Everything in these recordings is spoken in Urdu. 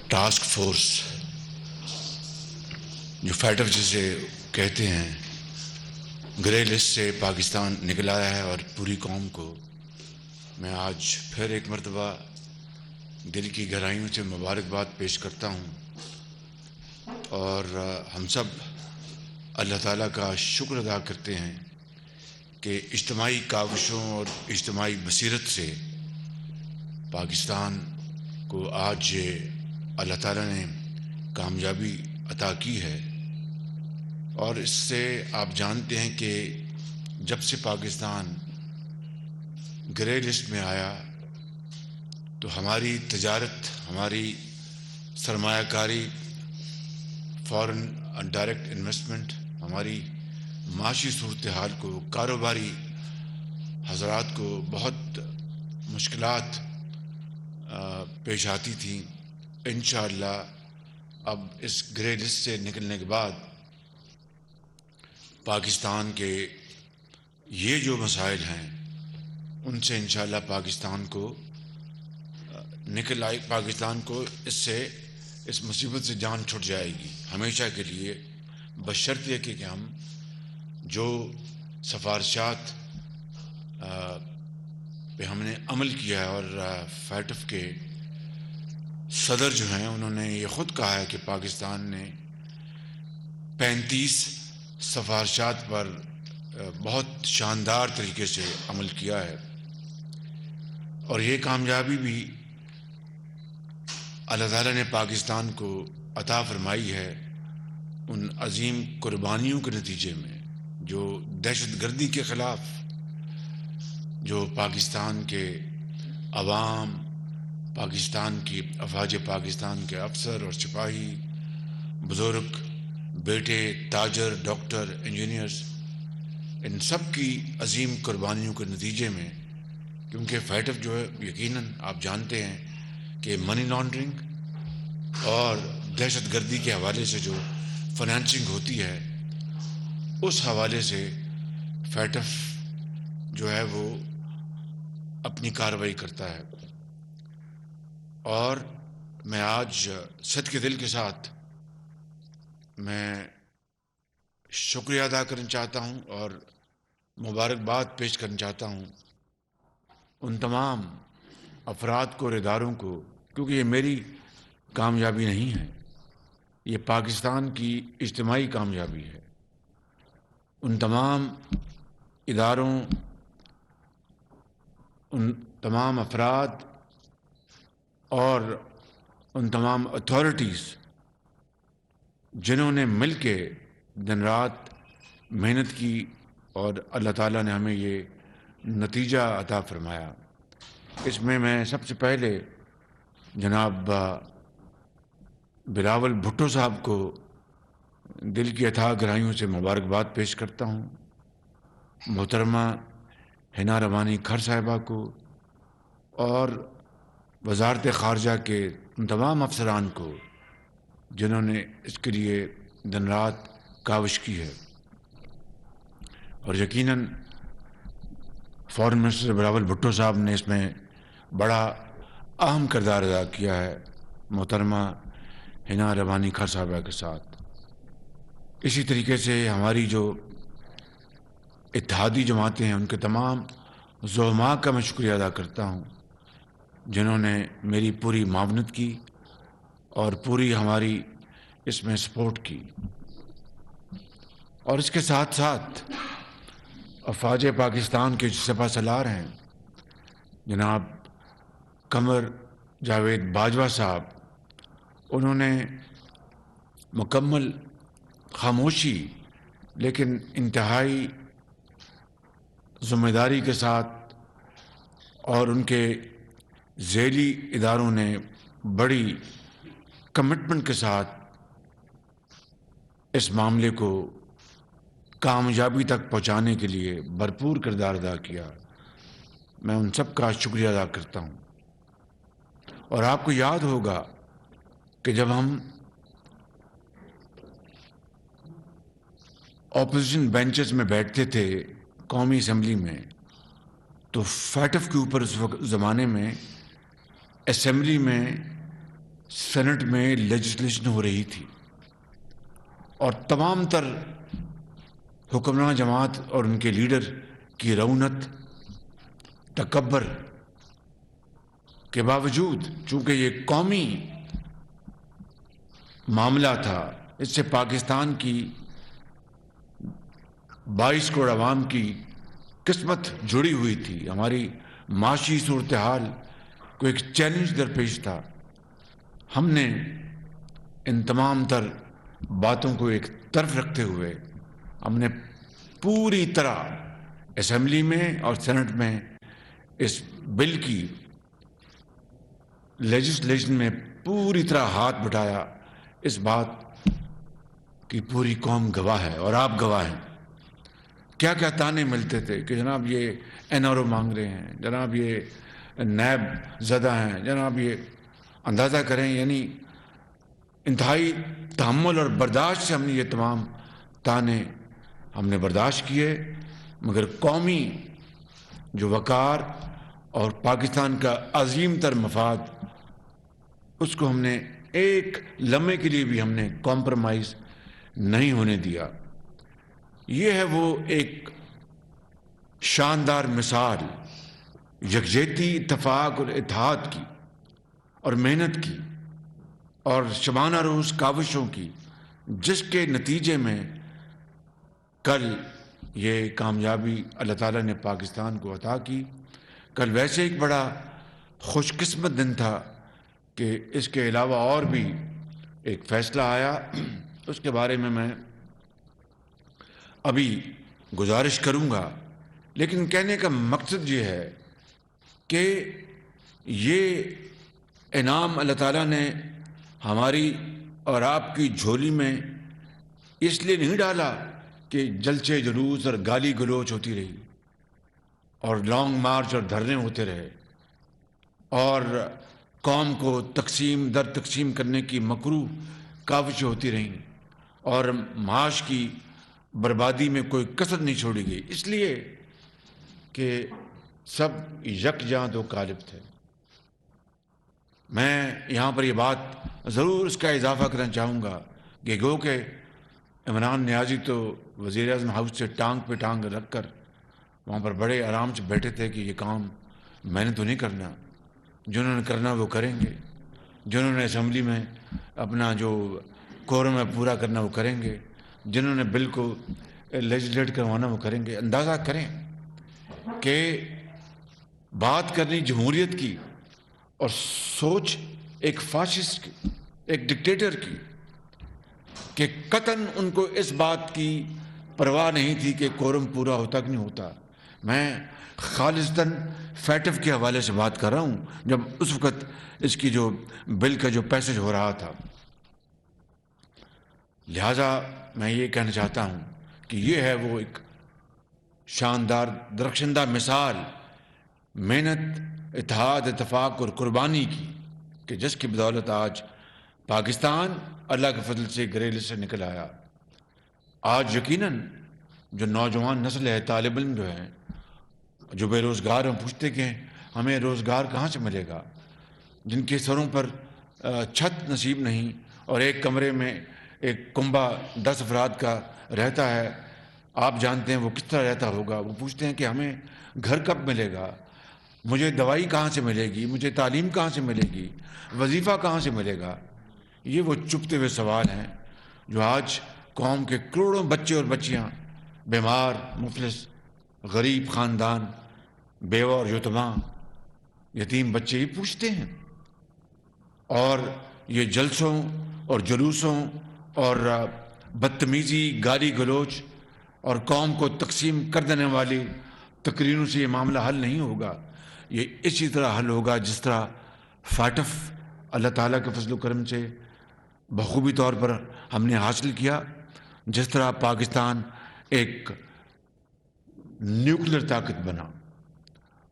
ٹاسک فورس جو فیٹف جسے کہتے ہیں، گرے لسٹ سے پاکستان نکل آیا ہے، اور پوری قوم کو میں آج پھر ایک مرتبہ دل کی گہرائیوں سے مبارکباد پیش کرتا ہوں، اور ہم سب اللہ تعالیٰ کا شکر ادا کرتے ہیں کہ اجتماعی کاوشوں اور اجتماعی بصیرت سے پاکستان کو آج یہ اللہ تعالیٰ نے کامیابی عطا کی ہے۔ اور اس سے آپ جانتے ہیں کہ جب سے پاکستان گرے لسٹ میں آیا تو ہماری تجارت، ہماری سرمایہ کاری، فارن ڈائریکٹ انویسٹمنٹ، ہماری معاشی صورتحال کو، کاروباری حضرات کو بہت مشکلات پیش آتی تھیں۔ انشاءاللہ اب اس گرے لسٹ سے نکلنے کے بعد پاکستان کے یہ جو مسائل ہیں ان سے انشاءاللہ پاکستان کو پاکستان کو اس مصیبت سے جان چھٹ جائے گی ہمیشہ کے لیے، بشرطیہ کہ ہم جو سفارشات پہ ہم نے عمل کیا ہے، اور فیٹف کے صدر جو ہیں انہوں نے یہ خود کہا ہے کہ پاکستان نے 35 سفارشات پر بہت شاندار طریقے سے عمل کیا ہے، اور یہ کامیابی بھی اللہ تعالیٰ نے پاکستان کو عطا فرمائی ہے ان عظیم قربانیوں کے نتیجے میں، جو دہشت گردی کے خلاف جو پاکستان کے عوام، پاکستان کی افواج پاکستان کے افسر اور سپاہی، بزرگ، بیٹے، تاجر، ڈاکٹر، انجینئرز، ان سب کی عظیم قربانیوں کے نتیجے میں، کیونکہ فیٹف جو ہے یقیناً آپ جانتے ہیں کہ منی لانڈرنگ اور دہشت گردی کے حوالے سے جو فنانسنگ ہوتی ہے، اس حوالے سے فیٹف جو ہے وہ اپنی کارروائی کرتا ہے۔ اور میں آج صدقے دل کے ساتھ میں شکریہ ادا کرنا چاہتا ہوں اور مبارکباد پیش کرنا چاہتا ہوں ان تمام افراد کو اور اداروں کو، کیونکہ یہ میری کامیابی نہیں ہے، یہ پاکستان کی اجتماعی کامیابی ہے۔ ان تمام اداروں، ان تمام افراد اور ان تمام اتھارٹیز جنہوں نے مل کے دن رات محنت کی، اور اللہ تعالیٰ نے ہمیں یہ نتیجہ عطا فرمایا۔ اس میں سب سے پہلے جناب بلاول بھٹو صاحب کو دل کی اتھاہ گہرائیوں سے مبارکباد پیش کرتا ہوں، محترمہ حنا روانی کھر صاحبہ کو، اور وزارت خارجہ کے ان تمام افسران کو جنہوں نے اس کے لیے دن رات کاوش کی ہے، اور یقیناً فارن منسٹر بلاول بھٹو صاحب نے اس میں بڑا اہم کردار ادا کیا ہے محترمہ حنا روانی کھر صاحبہ کے ساتھ۔ اسی طریقے سے ہماری جو اتحادی جماعتیں ہیں ان کے تمام زعماء کا میں شکریہ ادا کرتا ہوں جنہوں نے میری پوری معاونت کی اور پوری ہماری اس میں سپورٹ کی۔ اور اس کے ساتھ ساتھ افواج پاکستان کے جو سپہ سالار ہیں جناب قمر جاوید باجوہ صاحب، انہوں نے مکمل خاموشی لیکن انتہائی ذمہ داری کے ساتھ، اور ان کے ذیلی اداروں نے بڑی کمٹمنٹ کے ساتھ اس معاملے کو کامیابی تک پہنچانے کے لیے بھرپور کردار ادا کیا۔ میں ان سب کا شکریہ ادا کرتا ہوں۔ اور آپ کو یاد ہوگا کہ جب ہم اپوزیشن بینچز میں بیٹھتے تھے قومی اسمبلی میں، تو فیٹف کے اوپر اس وقت زمانے میں اسمبلی میں سینٹ میں لیجسلیشن ہو رہی تھی اور تمام تر حکمران جماعت اور ان کے لیڈر کی رونت تکبر کے باوجود، چونکہ یہ قومی معاملہ تھا، اس سے پاکستان کی 22 کروڑ عوام کی قسمت جڑی ہوئی تھی، ہماری معاشی صورتحال کو ایک چیلنج درپیش تھا، ہم نے ان تمام تر باتوں کو ایک طرف رکھتے ہوئے ہم نے پوری طرح اسمبلی میں اور سینٹ میں اس بل کی لیجسلیشن میں پوری طرح ہاتھ بٹایا۔ اس بات کی پوری قوم گواہ ہے اور آپ گواہ ہیں۔ کیا کیا تانے ملتے تھے کہ جناب یہ این آر او مانگ رہے ہیں، جناب یہ نیب زدہ ہیں، جناب یہ اندازہ کریں، یعنی انتہائی تحمل اور برداشت سے ہم نے یہ تمام تانے ہم نے برداشت کیے، مگر قومی جو وقار اور پاکستان کا عظیم تر مفاد، اس کو ہم نے ایک لمحے کے لیے بھی ہم نے کمپرومائز نہیں ہونے دیا۔ یہ ہے وہ ایک شاندار مثال یکجہتی، اتفاق اور اتحاد کی اور محنت کی اور شبانہ روز کاوشوں کی، جس کے نتیجے میں کل یہ کامیابی اللہ تعالیٰ نے پاکستان کو عطا کی۔ کل ویسے ایک بڑا خوش قسمت دن تھا کہ اس کے علاوہ اور بھی ایک فیصلہ آیا، اس کے بارے میں میں ابھی گزارش کروں گا، لیکن کہنے کا مقصد یہ ہے کہ یہ انعام اللہ تعالیٰ نے ہماری اور آپ کی جھولی میں اس لیے نہیں ڈالا کہ جلسے جلوس اور گالی گلوچ ہوتی رہی اور لانگ مارچ اور دھرنے ہوتے رہے اور قوم کو تقسیم در تقسیم کرنے کی مکروہ کاوشیں ہوتی رہیں اور معاش کی بربادی میں کوئی کسر نہیں چھوڑی گئی، اس لیے کہ سب یکجاں دو قالب تھے۔ میں یہاں پر یہ بات ضرور اس کا اضافہ کرنا چاہوں گا کہ گو کہ عمران نیازی تو وزیر اعظم ہاؤس سے ٹانگ پہ ٹانگ رکھ کر وہاں پر بڑے آرام سے بیٹھے تھے کہ یہ کام میں نے تو نہیں کرنا، جنہوں نے کرنا وہ کریں گے، جنہوں نے اسمبلی میں اپنا جو کورم ہے پورا کرنا وہ کریں گے، جنہوں نے بل کو لیجسلیٹ کروانا وہ کریں گے۔ اندازہ کریں کہ بات کرنی جمہوریت کی اور سوچ ایک فاشسٹ کی، ایک ڈکٹیٹر کی، کہ قطعاً ان کو اس بات کی پرواہ نہیں تھی کہ کورم پورا ہوتا کہ نہیں ہوتا۔ میں خالصتاً فیٹف کے حوالے سے بات کر رہا ہوں، جب اس وقت اس کی جو بل کا جو پیسج ہو رہا تھا۔ لہٰذا میں یہ کہنا چاہتا ہوں کہ یہ ہے وہ ایک شاندار درخشندہ مثال محنت، اتحاد، اتفاق اور قربانی کی، کہ جس کی بدولت آج پاکستان اللہ کے فضل سے گریل سے نکل آیا۔ آج یقیناً جو نوجوان نسل ہے، طالب علم جو ہیں، جو بے روزگار ہیں، پوچھتے کہ ہمیں روزگار کہاں سے ملے گا، جن کے سروں پر چھت نصیب نہیں اور ایک کمرے میں ایک کنبہ 10 افراد کا رہتا ہے، آپ جانتے ہیں وہ کس طرح رہتا ہوگا۔ وہ پوچھتے ہیں کہ ہمیں گھر کب ملے گا، مجھے دوائی کہاں سے ملے گی، مجھے تعلیم کہاں سے ملے گی، وظیفہ کہاں سے ملے گا۔ یہ وہ چپتے ہوئے سوال ہیں جو آج قوم کے کروڑوں بچے اور بچیاں، بیمار، مفلس، غریب خاندان، بیوہ اور یتیماں، یتیم بچے ہی پوچھتے ہیں۔ اور یہ جلسوں اور جلوسوں اور بدتمیزی، گالی گلوچ اور قوم کو تقسیم کر دینے والی تقریروں سے یہ معاملہ حل نہیں ہوگا۔ یہ اسی طرح حل ہوگا جس طرح فاٹف اللہ تعالیٰ کے فضل و کرم سے بخوبی طور پر ہم نے حاصل کیا، جس طرح پاکستان ایک نیوکلیر طاقت بنا۔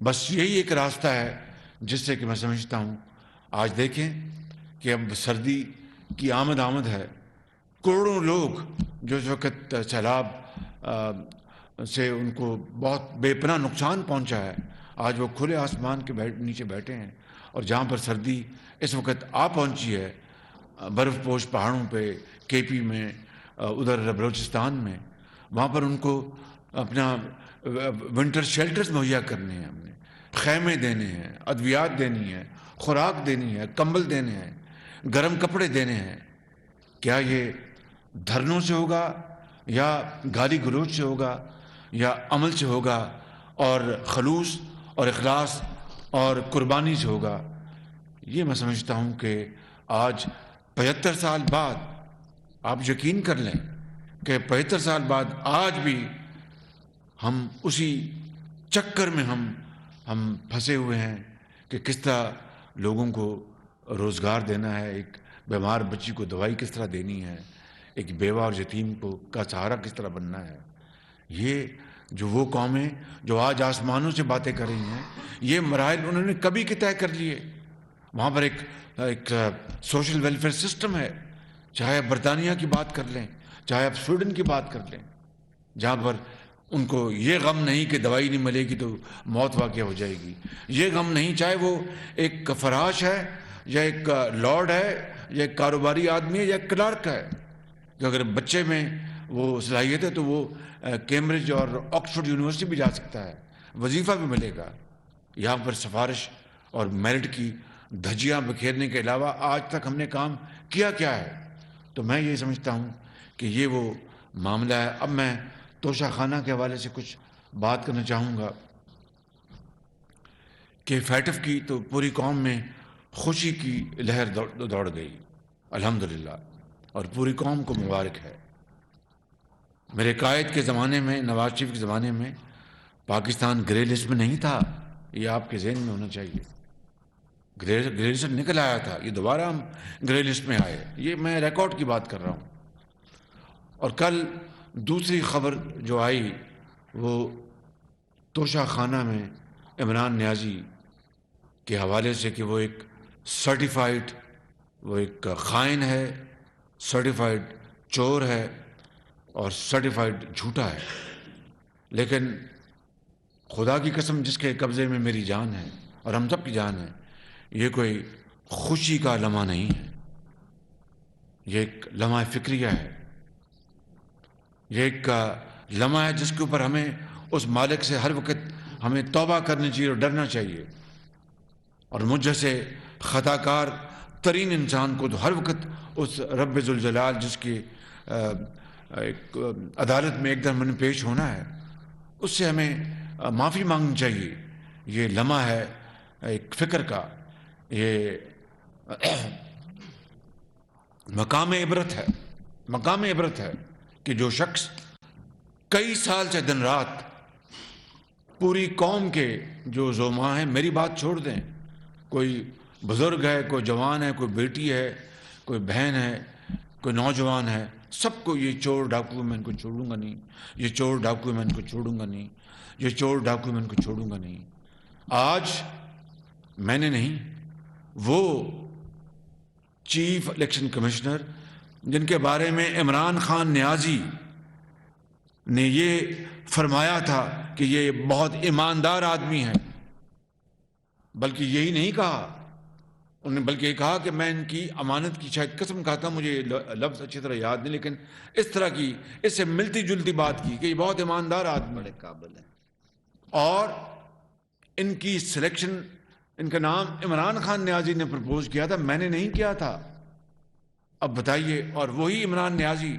بس یہی ایک راستہ ہے جس سے کہ میں سمجھتا ہوں آج دیکھیں کہ اب سردی کی آمد ہے، کروڑوں لوگ جو اس وقت سیلاب سے ان کو بہت بے پناہ نقصان پہنچا ہے، آج وہ کھلے آسمان کے نیچے بیٹھے ہیں اور جہاں پر سردی اس وقت آ پہنچی ہے برف پوش پہاڑوں پہ، کے پی میں، ادھر بلوچستان میں، وہاں پر ان کو اپنا ونٹر شیلٹرز مہیا کرنے ہیں، ہم نے خیمے دینے ہیں، ادویات دینی ہے، خوراک دینی ہے، کمبل دینے ہیں، گرم کپڑے دینے ہیں۔ کیا یہ دھرنوں سے ہوگا یا گالی گلوچ سے ہوگا یا عمل سے ہوگا اور خلوص اور اخلاص اور قربانی سے ہوگا؟ یہ میں سمجھتا ہوں کہ آج 75 سال بعد آپ یقین کر لیں کہ 75 سال بعد آج بھی ہم اسی چکر میں ہم پھنسے ہوئے ہیں کہ کس طرح لوگوں کو روزگار دینا ہے، ایک بیمار بچی کو دوائی کس طرح دینی ہے، ایک بیوہ اور یتیم کو کا سہارا کس طرح بننا ہے۔ یہ جو وہ قومیں جو آج آسمانوں سے باتیں کر رہی ہیں، یہ مراحل انہوں نے کبھی کے طے کر لیے۔ وہاں پر ایک سوشل ویلفیئر سسٹم ہے، چاہے آپ برطانیہ کی بات کر لیں، چاہے آپ سویڈن کی بات کر لیں، جہاں پر ان کو یہ غم نہیں کہ دوائی نہیں ملے گی تو موت واقع ہو جائے گی، یہ غم نہیں، چاہے وہ ایک فراش ہے یا ایک لارڈ ہے یا ایک کاروباری آدمی ہے یا ایک کلرک ہے، کہ اگر بچے میں وہ صلاحیت ہے تو وہ کیمبرج اور آکسفورڈ یونیورسٹی بھی جا سکتا ہے، وظیفہ بھی ملے گا۔ یہاں پر سفارش اور میرٹ کی دھجیاں بکھیرنے کے علاوہ آج تک ہم نے کام کیا کیا ہے؟ تو میں یہ سمجھتا ہوں کہ یہ وہ معاملہ ہے۔ اب میں توشہ خانہ کے حوالے سے کچھ بات کرنا چاہوں گا کہ فیٹف کی تو پوری قوم میں خوشی کی لہر دوڑ گئی الحمدللہ، اور پوری قوم کو مبارک ہے۔ میرے قائد کے زمانے میں، نواز شریف کے زمانے میں پاکستان گرے لسٹ میں نہیں تھا، یہ آپ کے ذہن میں ہونا چاہیے۔ گرے لسٹ نکل آیا تھا، یہ دوبارہ ہم گرے لسٹ میں آئے، یہ میں ریکارڈ کی بات کر رہا ہوں۔ اور کل دوسری خبر جو آئی وہ توشہ خانہ میں عمران نیازی کے حوالے سے کہ وہ ایک سرٹیفائیڈ، وہ ایک خائن ہے، سرٹیفائیڈ چور ہے اور سرٹیفائیڈ جھوٹا ہے۔ لیکن خدا کی قسم جس کے قبضے میں میری جان ہے اور ہم سب کی جان ہے، یہ کوئی خوشی کا لمحہ نہیں ہے، یہ ایک لمحہ فکریہ ہے، یہ ایک لمحہ ہے جس کے اوپر ہمیں اس مالک سے ہر وقت ہمیں توبہ کرنی چاہیے اور ڈرنا چاہیے۔ اور مجھ جیسے خطا کار ترین انسان کو تو ہر وقت اس رب ذوالجلال جس کی ایک عدالت میں ایک دم ہمیں پیش ہونا ہے، اس سے ہمیں معافی مانگنی چاہیے۔ یہ لمحہ ہے ایک فکر کا، یہ مقام عبرت ہے، مقام عبرت ہے کہ جو شخص کئی سال سے دن رات پوری قوم کے جو زوما ہیں، میری بات چھوڑ دیں، کوئی بزرگ ہے، کوئی جوان ہے، کوئی بیٹی ہے، کوئی بہن ہے، کوئی نوجوان ہے، سب کو یہ چور ڈاکو میں ان کو چھوڑوں گا نہیں، یہ چور ڈاکو میں ان کو چھوڑوں گا نہیں، یہ چور ڈاکو میں ان کو چھوڑوں گا نہیں۔ آج میں نے نہیں، وہ چیف الیکشن کمشنر جن کے بارے میں عمران خان نیازی نے یہ فرمایا تھا کہ یہ بہت ایماندار آدمی ہے، بلکہ یہی نہیں کہا انہوں نے، بلکہ یہ کہا کہ میں ان کی امانت کی شاید قسم کھاتا ہوں، مجھے لفظ اچھی طرح یاد نہیں، لیکن اس طرح کی اس سے ملتی جلتی بات کی کہ یہ بہت ایماندار آدمی، بڑے قابل ہے۔ اور ان کی سلیکشن، ان کا نام عمران خان نیازی نے پرپوز کیا تھا، میں نے نہیں کیا تھا۔ اب بتائیے، اور وہی عمران نیازی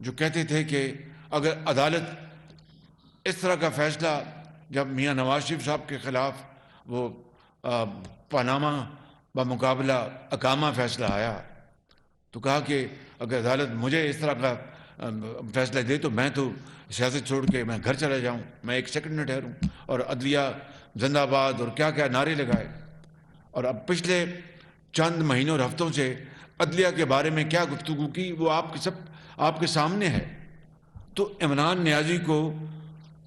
جو کہتے تھے کہ اگر عدالت اس طرح کا فیصلہ، جب میاں نواز شریف صاحب کے خلاف وہ پاناما بمقابلہ اقامہ فیصلہ آیا تو کہا کہ اگر عدالت مجھے اس طرح کا فیصلہ دے تو میں تو سیاست چھوڑ کے میں گھر چلا جاؤں، میں ایک سیکنڈ نہ ٹھہروں، اور عدلیہ زندہ آباد اور کیا کیا نعرے لگائے۔ اور اب پچھلے چند مہینوں اور ہفتوں سے عدلیہ کے بارے میں کیا گفتگو کی وہ آپ کے سامنے ہے۔ تو عمران نیازی کو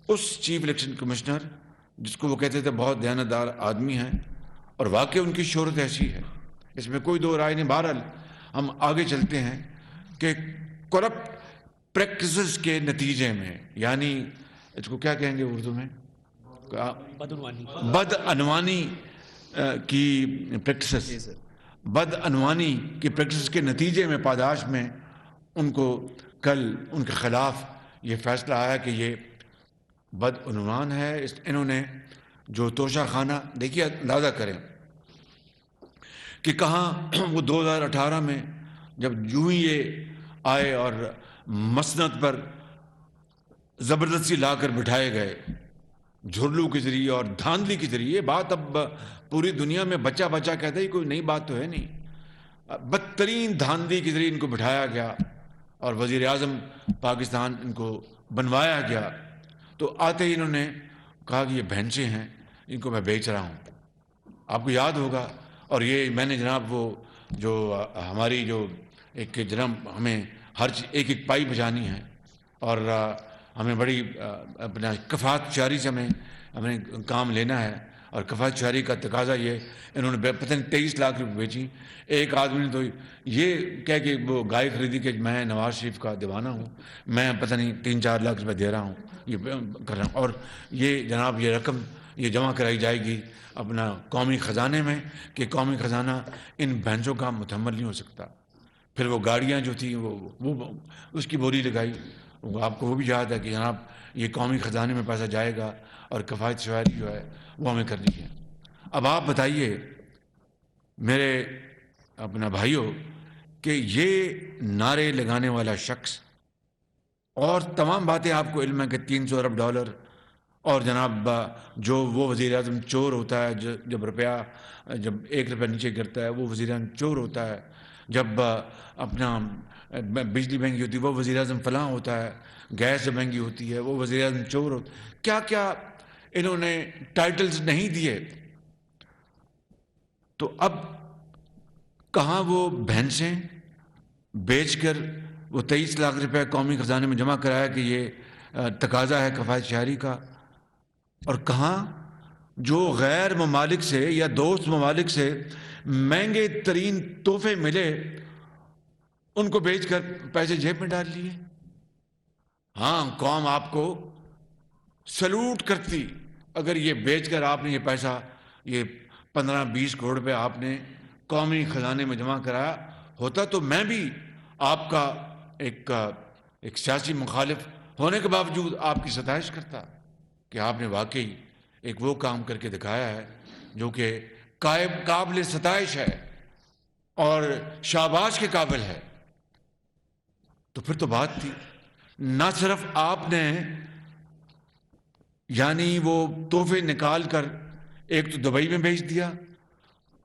اس چیف الیکشن کمشنر جس کو وہ کہتے تھے بہت دیانتدار آدمی ہیں، اور واقعی ان کی شہرت ایسی ہے، اس میں کوئی دو رائے نہیں۔ بہرحال ہم آگے چلتے ہیں کہ کرپٹ پریکٹسز کے نتیجے میں، یعنی اس کو کیا کہیں گے اردو میں، بدعنوانی کی پریکٹسز، بدعنوانی کی پریکٹسز کے نتیجے میں پاداش میں ان کو کل ان کے خلاف یہ فیصلہ آیا کہ یہ بدعنوان ہے. انہوں نے جو توشہ خانہ، دیکھیے اندازہ کریں کہ کہاں وہ 2018 میں جب یوں ہی یہ آئے اور مسند پر زبردستی لا کر بٹھائے گئے جھرلو کے ذریعے اور دھاندلی کے ذریعے. بات اب پوری دنیا میں بچہ بچہ کہتا ہے، کوئی نئی بات تو ہے نہیں. بدترین دھاندلی کے ذریعے ان کو بٹھایا گیا اور وزیر اعظم پاکستان ان کو بنوایا گیا. تو آتے ہی انہوں نے کہا کہ یہ بھینسے ہیں، ان کو میں بیچ رہا ہوں. آپ کو یاد ہوگا. اور یہ میں نے جناب وہ جو ہماری جو ایک جناب ہمیں ہر ایک ایک پائی بجانی ہے اور ہمیں بڑی اپنا کفایت شعری سے ہمیں کام لینا ہے. اور کفایت شعری کا تقاضا یہ، انہوں نے پتہ نہیں 23 لاکھ روپے بیچی. ایک آدمی نے تو یہ کہہ کہ وہ گائے خریدی کہ میں نواز شریف کا دیوانہ ہوں، میں پتہ نہیں 3-4 لاکھ روپے دے رہا ہوں، یہ کر رہا ہوں. اور یہ جناب یہ رقم یہ جمع کرائی جائے گی اپنا قومی خزانے میں کہ قومی خزانہ ان بھینسوں کا متحمل نہیں ہو سکتا. پھر وہ گاڑیاں جو تھیں وہ اس کی بولی لگائی. آپ کو وہ بھی یاد ہے کہ جناب یہ قومی خزانے میں پیسہ جائے گا اور کفایت شعری جو ہے وہ ہمیں کرنی ہے. اب آپ بتائیے میرے اپنا بھائیوں کہ یہ نعرے لگانے والا شخص اور تمام باتیں آپ کو علم ہے کہ 300 ارب ڈالر اور جناب جو وہ وزیر اعظم چور ہوتا ہے، جب جب 1 روپیہ نیچے گرتا ہے وہ وزیر اعظم چور ہوتا ہے، جب اپنا بجلی مہنگی ہوتی ہے وہ وزیر اعظم فلاں ہوتا ہے، گیس مہنگی ہوتی ہے وہ وزیر اعظم چور ہوتا ہے. کیا کیا انہوں نے ٹائٹلز نہیں دیے. تو اب کہاں وہ بھینسیں بیچ کر وہ 23 لاکھ روپے قومی خزانے میں جمع کرایا کہ یہ تقاضا ہے کفایت شعری کا، اور کہاں جو غیر ممالک سے یا دوست ممالک سے مہنگے ترین تحفے ملے ان کو بیچ کر پیسے جیب میں ڈال لیے. ہاں قوم آپ کو سلوٹ کرتی اگر یہ بیچ کر آپ نے یہ پیسہ یہ 15-20 کروڑ روپے آپ نے قومی خزانے میں جمع کرایا ہوتا تو میں بھی آپ کا ایک سیاسی مخالف ہونے کے باوجود آپ کی ستائش کرتا کہ آپ نے واقعی ایک وہ کام کر کے دکھایا ہے جو کہ قابل ستائش ہے اور شاباش کے قابل ہے. تو پھر تو بات تھی. نہ صرف آپ نے یعنی وہ تحفے نکال کر ایک تو دبئی میں بھیج دیا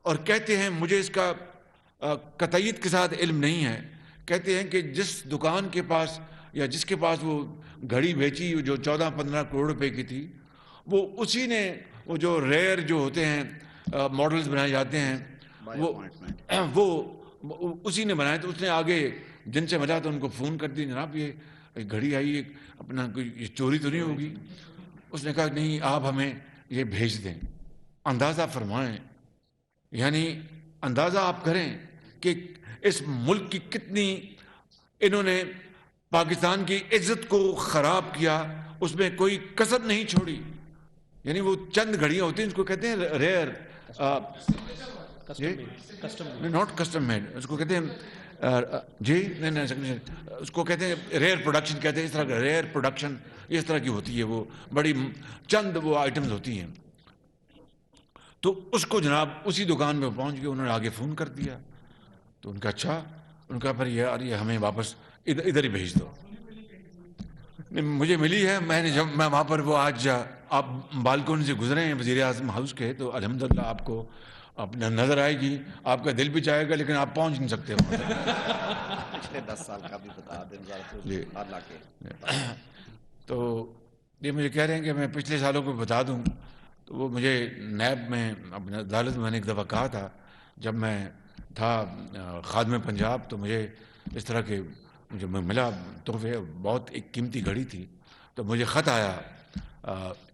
اور کہتے ہیں مجھے اس کا قطعیت کے ساتھ علم نہیں ہے، کہتے ہیں کہ جس دکان کے پاس یا جس کے پاس وہ گھڑی بیچی جو 14-15 کروڑ روپے کی تھی وہ اسی نے وہ جو ریئر جو ہوتے ہیں ماڈلز بنائے جاتے ہیں وہ اسی نے بنائے. تو اس نے آگے جن سے ملا تو ان کو فون کر دی جناب یہ گھڑی آئی اپنا کوئی چوری تو نہیں ہوگی. اس نے کہا نہیں آپ ہمیں یہ بھیج دیں. اندازہ فرمائیں یعنی اندازہ آپ کریں کہ اس ملک کی کتنی انہوں نے پاکستان کی عزت کو خراب کیا، اس میں کوئی کسر نہیں چھوڑی. یعنی وہ چند گھڑیاں ہوتی ہیں اس کو کہتے ہیں ریئر، ناٹ کسٹم میڈ، اس کو کہتے ہیں جی نہیں اس کو کہتے ہیں ریئر پروڈکشن کہتے ہیں. اس طرح کا ریئر پروڈکشن اس طرح کی ہوتی ہے، وہ بڑی چند وہ آئٹمز ہوتی ہیں. تو اس کو جناب اسی دکان میں پہنچ گئے، انہوں نے آگے فون کر دیا. تو ان کا اچھا، ان کا پھر یہ ہمیں واپس ادھر ہی بھیج دو. مجھے ملی ہے، میں وہاں پر وہ آج آپ بالکون سے گزرے ہیں وزیر اعظم ہاؤس کے تو الحمدللہ آپ کو اپنا نظر آئے گی، آپ کا دل بھی چاہے گا لیکن آپ پہنچ نہیں سکتے پچھلے 10 سال کا بھی بتا دیں تو یہ مجھے کہہ رہے ہیں کہ میں پچھلے سالوں کو بتا دوں. تو وہ مجھے نیب میں اپنے عدالت میں نے ایک دفعہ کہا تھا جب میں تھا خادم پنجاب، تو مجھے اس طرح کے جو میں ملا تحفے، بہت ایک قیمتی گھڑی تھی. تو مجھے خط آیا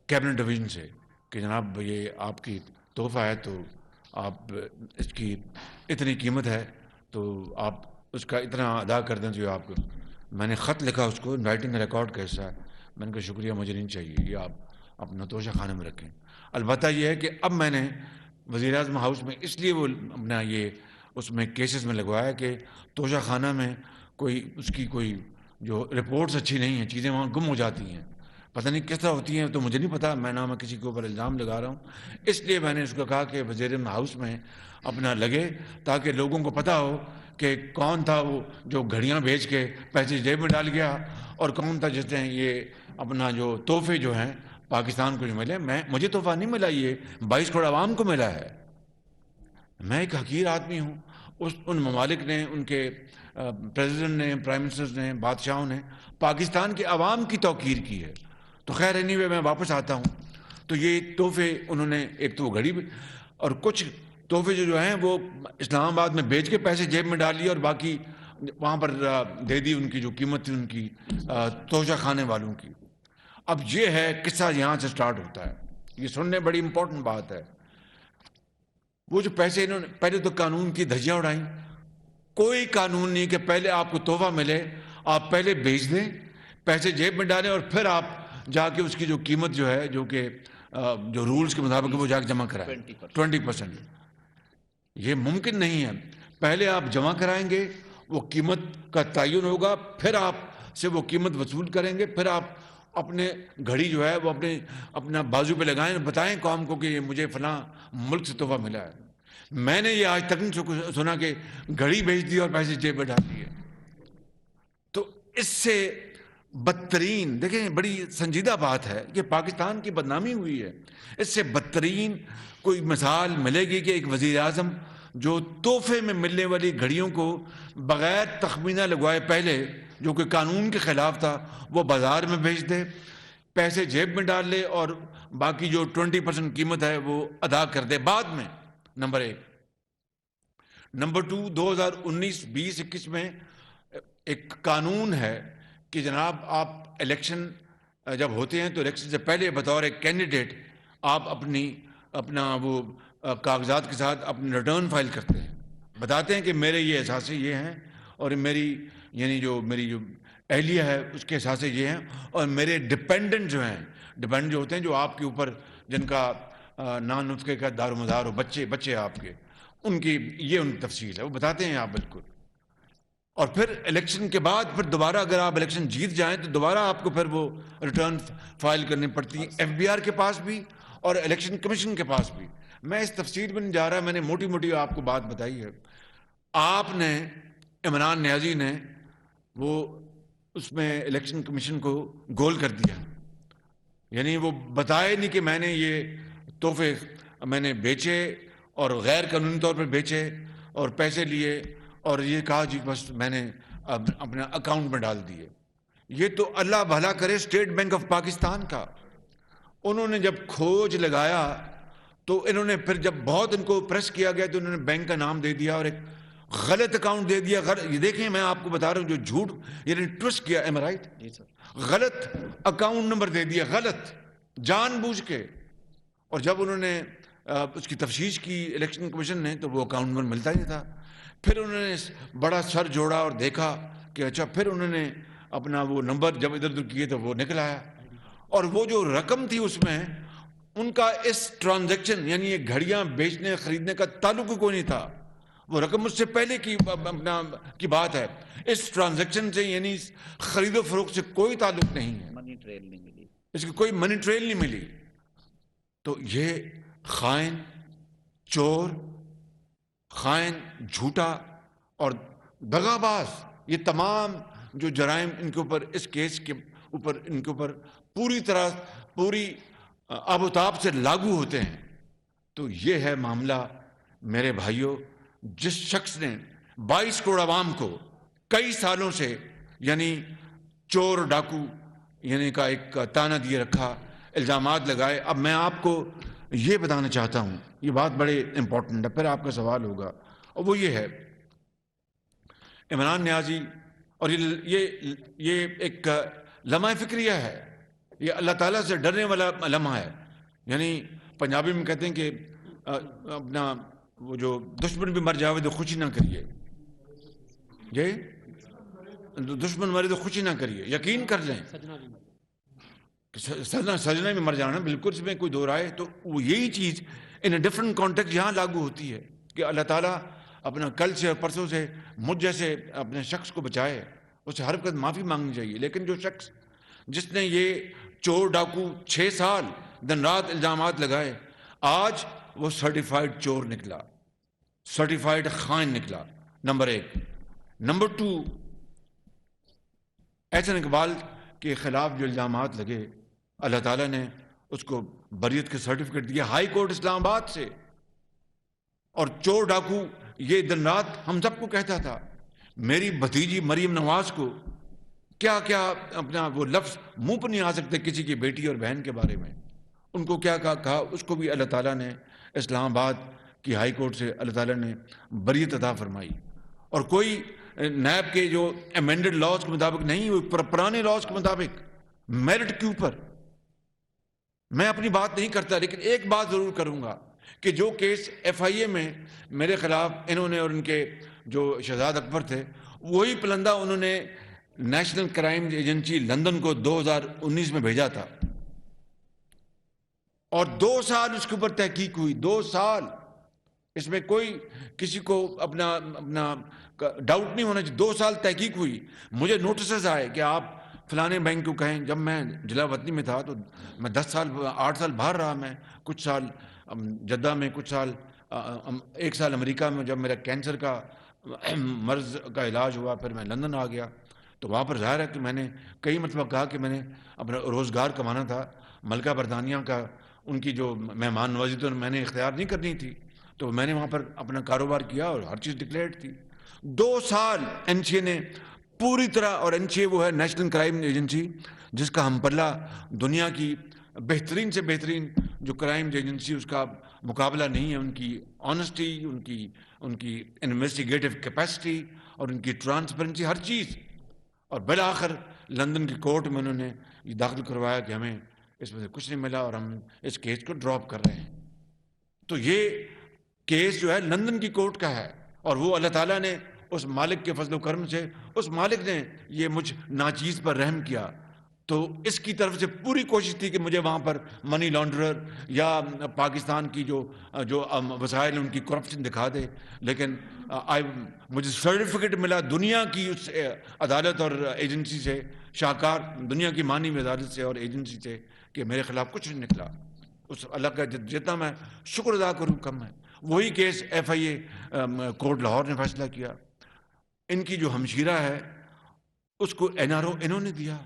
کیبنٹ ڈویژن سے کہ جناب یہ آپ کی تحفہ ہے تو آپ اس کی اتنی قیمت ہے تو آپ اس کا اتنا ادا کر دیں. جو آپ کو میں نے خط لکھا اس کو رائٹنگ ریکارڈ کا حصہ ہے. میں نے کہا شکریہ مجھے نہیں چاہیے، یہ آپ اپنا توشہ خانے میں رکھیں. البتہ یہ ہے کہ اب میں نے وزیر اعظم ہاؤس میں اس لیے وہ اپنا یہ اس میں کیسز میں لگوایا کہ توشہ خانہ میں کوئی اس کی کوئی جو رپورٹس اچھی نہیں ہیں، چیزیں وہاں گم ہو جاتی ہیں، پتہ نہیں کس طرح ہوتی ہیں، تو مجھے نہیں پتا، میں نہ کسی کے اوپر الزام لگا رہا ہوں، اس لیے میں نے اس کو کہا کہ وزیر اعظم ہاؤس میں اپنا لگے تاکہ لوگوں کو پتہ ہو کہ کون تھا وہ جو گھڑیاں بیچ کے پیسے جیب میں ڈال گیا، اور کون تھا جس نے یہ اپنا جو تحفے جو ہیں پاکستان کو جو ملے، مجھے تحفہ نہیں ملا، یہ 22 کروڑ عوام کو ملا ہے، میں ایک حقیر آدمی ہوں، ان ممالک نے، ان کے پریزیڈنٹ نے، پرائم منسٹرز نے، بادشاہوں نے پاکستان کے عوام کی توقیر کی ہے۔ تو خیر اینی وے میں واپس آتا ہوں، تو یہ تحفے انہوں نے، ایک تو وہ گھڑی اور کچھ تحفے جو ہیں وہ اسلام آباد میں بیچ کے پیسے جیب میں ڈال لیے، اور باقی وہاں پر دے دی ان کی جو قیمت تھی ان کی توشہ خانے والوں کی۔ اب یہ ہے قصہ، یہاں سے سٹارٹ ہوتا ہے، یہ سننے بڑی امپورٹنٹ بات ہے۔ وہ جو پیسے انہوں نے پہلے تو قانون کی دھجیاں اڑائیں، کوئی قانون نہیں کہ پہلے آپ کو تحفہ ملے آپ پہلے بیچ دیں، پیسے جیب میں ڈالیں، اور پھر آپ جا کے اس کی جو قیمت جو ہے جو کہ جو رولز کے مطابق وہ جا کے جمع کرائیں 20%۔ یہ ممکن نہیں ہے، پہلے آپ جمع کرائیں گے، وہ قیمت کا تعین ہوگا، پھر آپ سے وہ قیمت وصول کریں گے، پھر آپ اپنے گھڑی جو ہے وہ اپنا بازو پہ لگائیں، بتائیں قوم کو کہ یہ مجھے فلاں ملک سے تحفہ ملا ہے۔ میں نے یہ آج تک نہیں سنا کہ گھڑی بیچ دی اور پیسے جیب میں ڈال دیے۔ تو اس سے بدترین، دیکھیں بڑی سنجیدہ بات ہے کہ پاکستان کی بدنامی ہوئی ہے، اس سے بدترین کوئی مثال ملے گی کہ ایک وزیر اعظم جو تحفے میں ملنے والی گھڑیوں کو بغیر تخمینہ لگوائے پہلے، جو کہ قانون کے خلاف تھا، وہ بازار میں بیچ دے، پیسے جیب میں ڈال لے، اور باقی جو 20% قیمت ہے وہ ادا کر دے بعد میں، نمبر 1۔ نمبر 2، 2019، 20، 21 میں ایک قانون ہے کہ جناب آپ الیکشن جب ہوتے ہیں تو الیکشن سے پہلے بطور ایک کینڈیڈیٹ آپ اپنا وہ کاغذات کے ساتھ اپنی ریٹرن فائل کرتے ہیں، بتاتے ہیں کہ میرے یہ احساسے یہ ہیں، اور میری میری جو اہلیہ ہے اس کے احساسے یہ ہیں، اور میرے ڈپینڈنٹ جو ہیں، ڈپینڈنٹ جو ہوتے ہیں جو آپ کے اوپر جن کا نان نطقے کا دار و مدار ہو، بچے آپ کے، ان کی یہ ان کی تفصیل ہے، وہ بتاتے ہیں آپ بالکل۔ اور پھر الیکشن کے بعد پھر دوبارہ اگر آپ الیکشن جیت جائیں تو دوبارہ آپ کو پھر وہ ریٹرن فائل کرنی پڑتی ہے، ایف بی آر کے پاس بھی اور الیکشن کمیشن کے پاس بھی۔ میں اس تفصیل میں نہیں جا رہا، میں نے موٹی موٹی آپ کو بات بتائی ہے۔ آپ نے، عمران نیازی نے، وہ اس میں الیکشن کمیشن کو گول کر دیا، یعنی وہ بتائے نہیں کہ میں نے یہ تحفے میں نے بیچے اور غیر قانونی طور پر بیچے اور پیسے لیے، اور یہ کہا جی بس میں نے اپنے اکاؤنٹ میں ڈال دیے۔ یہ تو اللہ بھلا کرے اسٹیٹ بینک آف پاکستان کا، انہوں نے جب کھوج لگایا تو انہوں نے پھر جب بہت ان کو پریس کیا گیا تو انہوں نے بینک کا نام دے دیا اور ایک غلط اکاؤنٹ دے دیا۔ یہ دیکھیں میں آپ کو بتا رہا ہوں جو جھوٹ، یعنی ٹوسٹ کیا، ایم رائٹ، غلط اکاؤنٹ نمبر دے دیا، غلط، جان بوجھ کے۔ اور جب انہوں نے اس کی تفتیش کی الیکشن کمیشن نے تو وہ اکاؤنٹ نمبر ملتا ہی نہیں تھا۔ پھر انہوں نے بڑا سر جوڑا اور دیکھا کہ اچھا، پھر انہوں نے اپنا وہ نمبر جب ادھر ادھر کیے تو وہ نکل آیا، اور وہ جو رقم تھی اس میں ان کا اس ٹرانزیکشن، یعنی یہ گھڑیاں بیچنے خریدنے کا تعلق کوئی نہیں تھا، وہ رقم اس سے پہلے کی بات ہے، اس ٹرانزیکشن سے یعنی خرید و فروخت سے کوئی تعلق نہیں ہے، منی ٹریل نہیں ملی، اس کی کوئی منی ٹریل نہیں ملی۔ تو یہ خائن، چور، خائن، جھوٹا اور دغاباز، یہ تمام جو جرائم ان کے اوپر، اس کیس کے اوپر ان کے اوپر پوری طرح پوری آب و تاب سے لاگو ہوتے ہیں۔ تو یہ ہے معاملہ میرے بھائیوں، جس شخص نے 22 کروڑ عوام کو کئی سالوں سے یعنی چور ڈاکو یعنی کا ایک تانا دیے رکھا، الزامات لگائے۔ اب میں آپ کو یہ بتانا چاہتا ہوں، یہ بات بڑے امپورٹنٹ ہے، پھر آپ کا سوال ہوگا، اور وہ یہ ہے عمران نیازی، اور یہ ایک لمحہ فکریہ ہے، یہ اللہ تعالیٰ سے ڈرنے والا لمحہ ہے۔ یعنی پنجابی میں کہتے ہیں کہ اپنا وہ جو دشمن بھی مر جاوے تو خوشی نہ کریے، یہ دشمن مرے تو خوشی نہ کریے، یقین کر لیں سجنے میں مر جانا، بالکل اس میں کوئی دو رائے. تو وہ یہی چیز ان اے ڈفرنٹ کانٹیکسٹ یہاں لاگو ہوتی ہے کہ اللہ تعالیٰ اپنا کل سے اور پرسوں سے مجھ جیسے اپنے شخص کو بچائے. اسے ہر وقت معافی مانگنی چاہیے. لیکن جو شخص جس نے یہ چور ڈاکو 6 سال دن رات الزامات لگائے، آج وہ سرٹیفائیڈ چور نکلا، سرٹیفائیڈ خائن نکلا. نمبر 1. نمبر 2، احسن اقبال کے خلاف جو الزامات لگے، اللہ تعالیٰ نے اس کو بریت کے سرٹیفکیٹ دیا ہائی کورٹ اسلام آباد سے. اور چور ڈاکو یہ دن رات ہم سب کو کہتا تھا. میری بھتیجی مریم نواز کو کیا کیا اپنا وہ لفظ منہ پر نہیں آ سکتے کسی کی بیٹی اور بہن کے بارے میں. ان کو کیا کہا، اس کو بھی اللہ تعالیٰ نے اسلام آباد کی ہائی کورٹ سے اللہ تعالیٰ نے بریت عطا فرمائی. اور کوئی نیب کے جو امینڈڈ لاز کے مطابق نہیں، وہ پرانے لاز کے مطابق میرٹ کے اوپر. میں اپنی بات نہیں کرتا، لیکن ایک بات ضرور کروں گا کہ جو کیس ایف آئی اے میں میرے خلاف انہوں نے اور ان کے جو شہزاد اکبر تھے، وہی پلندہ انہوں نے نیشنل کرائم ایجنسی لندن کو 2019 میں بھیجا تھا. اور 2 سال اس کے اوپر تحقیق ہوئی. 2 سال. اس میں کوئی کسی کو اپنا ڈاؤٹ نہیں ہونا چاہیے. 2 سال تحقیق ہوئی. مجھے نوٹسز آئے کہ آپ فلانے بینک کو کہیں. جب میں ضلع وطنی میں تھا تو میں 8 سال باہر رہا. میں کچھ سال جدہ میں، کچھ سال 1 سال امریکہ میں. جب میرا کینسر کا مرض کا علاج ہوا، پھر میں لندن آ گیا. تو وہاں پر ظاہر ہے کہ میں نے کئی مرتبہ کہا کہ میں نے اپنا روزگار کمانا تھا. ملکہ برطانیہ کا ان کی جو مہمان نوازی تو میں نے اختیار نہیں کرنی تھی، تو میں نے وہاں پر اپنا کاروبار کیا اور ہر چیز ڈکلیئرڈ تھی. 2 سال این سی اے نے پوری طرح، اور این سی اے وہ ہے نیشنل کرائم ایجنسی جس کا ہم پلہ دنیا کی بہترین سے بہترین جو کرائم ایجنسی، اس کا مقابلہ نہیں ہے. ان کی آنیسٹی، ان کی انویسٹیگیٹو کیپیسٹی اور ان کی ٹرانسپیرنسی، ہر چیز. اور بالآخر لندن کی کورٹ میں انہوں نے یہ داخل کروایا کہ ہمیں اس میں سے کچھ نہیں ملا اور ہم اس کیس کو ڈراپ کر رہے ہیں. تو یہ کیس جو ہے لندن کی کورٹ کا ہے، اور وہ اللہ تعالیٰ نے اس مالک کے فضل و کرم سے، اس مالک نے یہ مجھ ناچیز پر رحم کیا. تو اس کی طرف سے پوری کوشش تھی کہ مجھے وہاں پر منی لانڈرر یا پاکستان کی جو وسائل ان کی کرپشن دکھا دے. لیکن مجھے سرٹیفکیٹ ملا دنیا کی اس عدالت اور ایجنسی سے، شاہکار دنیا کی مانی ہوئی عدالت سے اور ایجنسی سے، کہ میرے خلاف کچھ نہیں نکلا. اس اللہ کا جتنا میں شکر ادا کروں کم ہے. وہی case F I A court Lahore نے فیصلہ کیا. ان کی جو ہمشیرہ ہے اس کو این آر او انہوں نے دیا،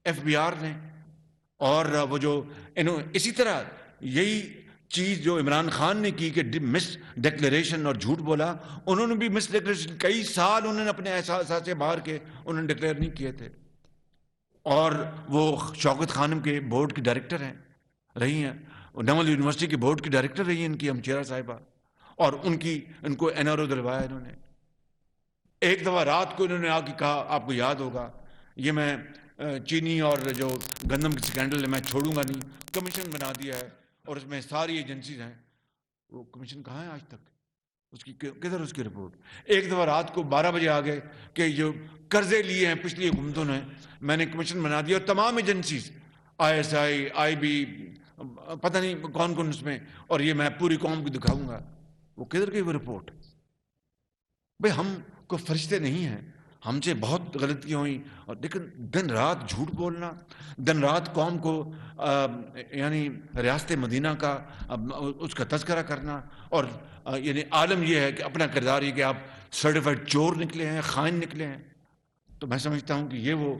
ایف بی آر نے. اور وہ جو اسی طرح یہی چیز جو عمران خان نے کی کہ مس ڈکلیریشن اور جھوٹ بولا، انہوں نے بھی مس ڈکلیریشن کئی سال انہوں نے اپنے احساسات سے باہر کے انہوں نے ڈکلیئر نہیں کیے تھے. اور وہ شوکت خانم کے بورڈ کی ڈائریکٹر ہیں، رہی ہیں، نمل یونیورسٹی کی بورڈ کی ڈائریکٹر رہی ہیں ان کی ہمشیرہ صاحبہ. اور ان کو این آر او دلوایا انہوں نے. ایک دفعہ رات کو انہوں نے آ کے کہا، آپ کو یاد ہوگا، یہ میں چینی اور جو گندم کی سکینڈل ہے میں چھوڑوں گا نہیں، کمیشن بنا دیا ہے اور اس میں ساری ایجنسیز ہیں. وہ کمیشن کہاں ہے آج تک؟ اس کی کدھر اس کی رپورٹ؟ ایک دفعہ رات کو 12 بجے آ گئے کہ جو قرضے لیے ہیں پچھلی حکومتوں نے، میں نے کمیشن بنا دیا اور تمام agencies, I S I, I B, پتہ نہیں کون کون اس میں، اور یہ میں پوری قوم کو دکھاؤں گا. وہ کدھر گئی وہ رپورٹ؟ بھئی ہم کو فرشتے نہیں ہیں، ہم سے بہت غلطیاں ہوئیں. اور لیکن دن رات جھوٹ بولنا، دن رات قوم کو یعنی ریاست مدینہ کا اس کا تذکرہ کرنا، اور یعنی عالم یہ ہے کہ اپنا کردار یہ کہ آپ سرٹیفائڈ چور نکلے ہیں، خائن نکلے ہیں. تو میں سمجھتا ہوں کہ یہ وہ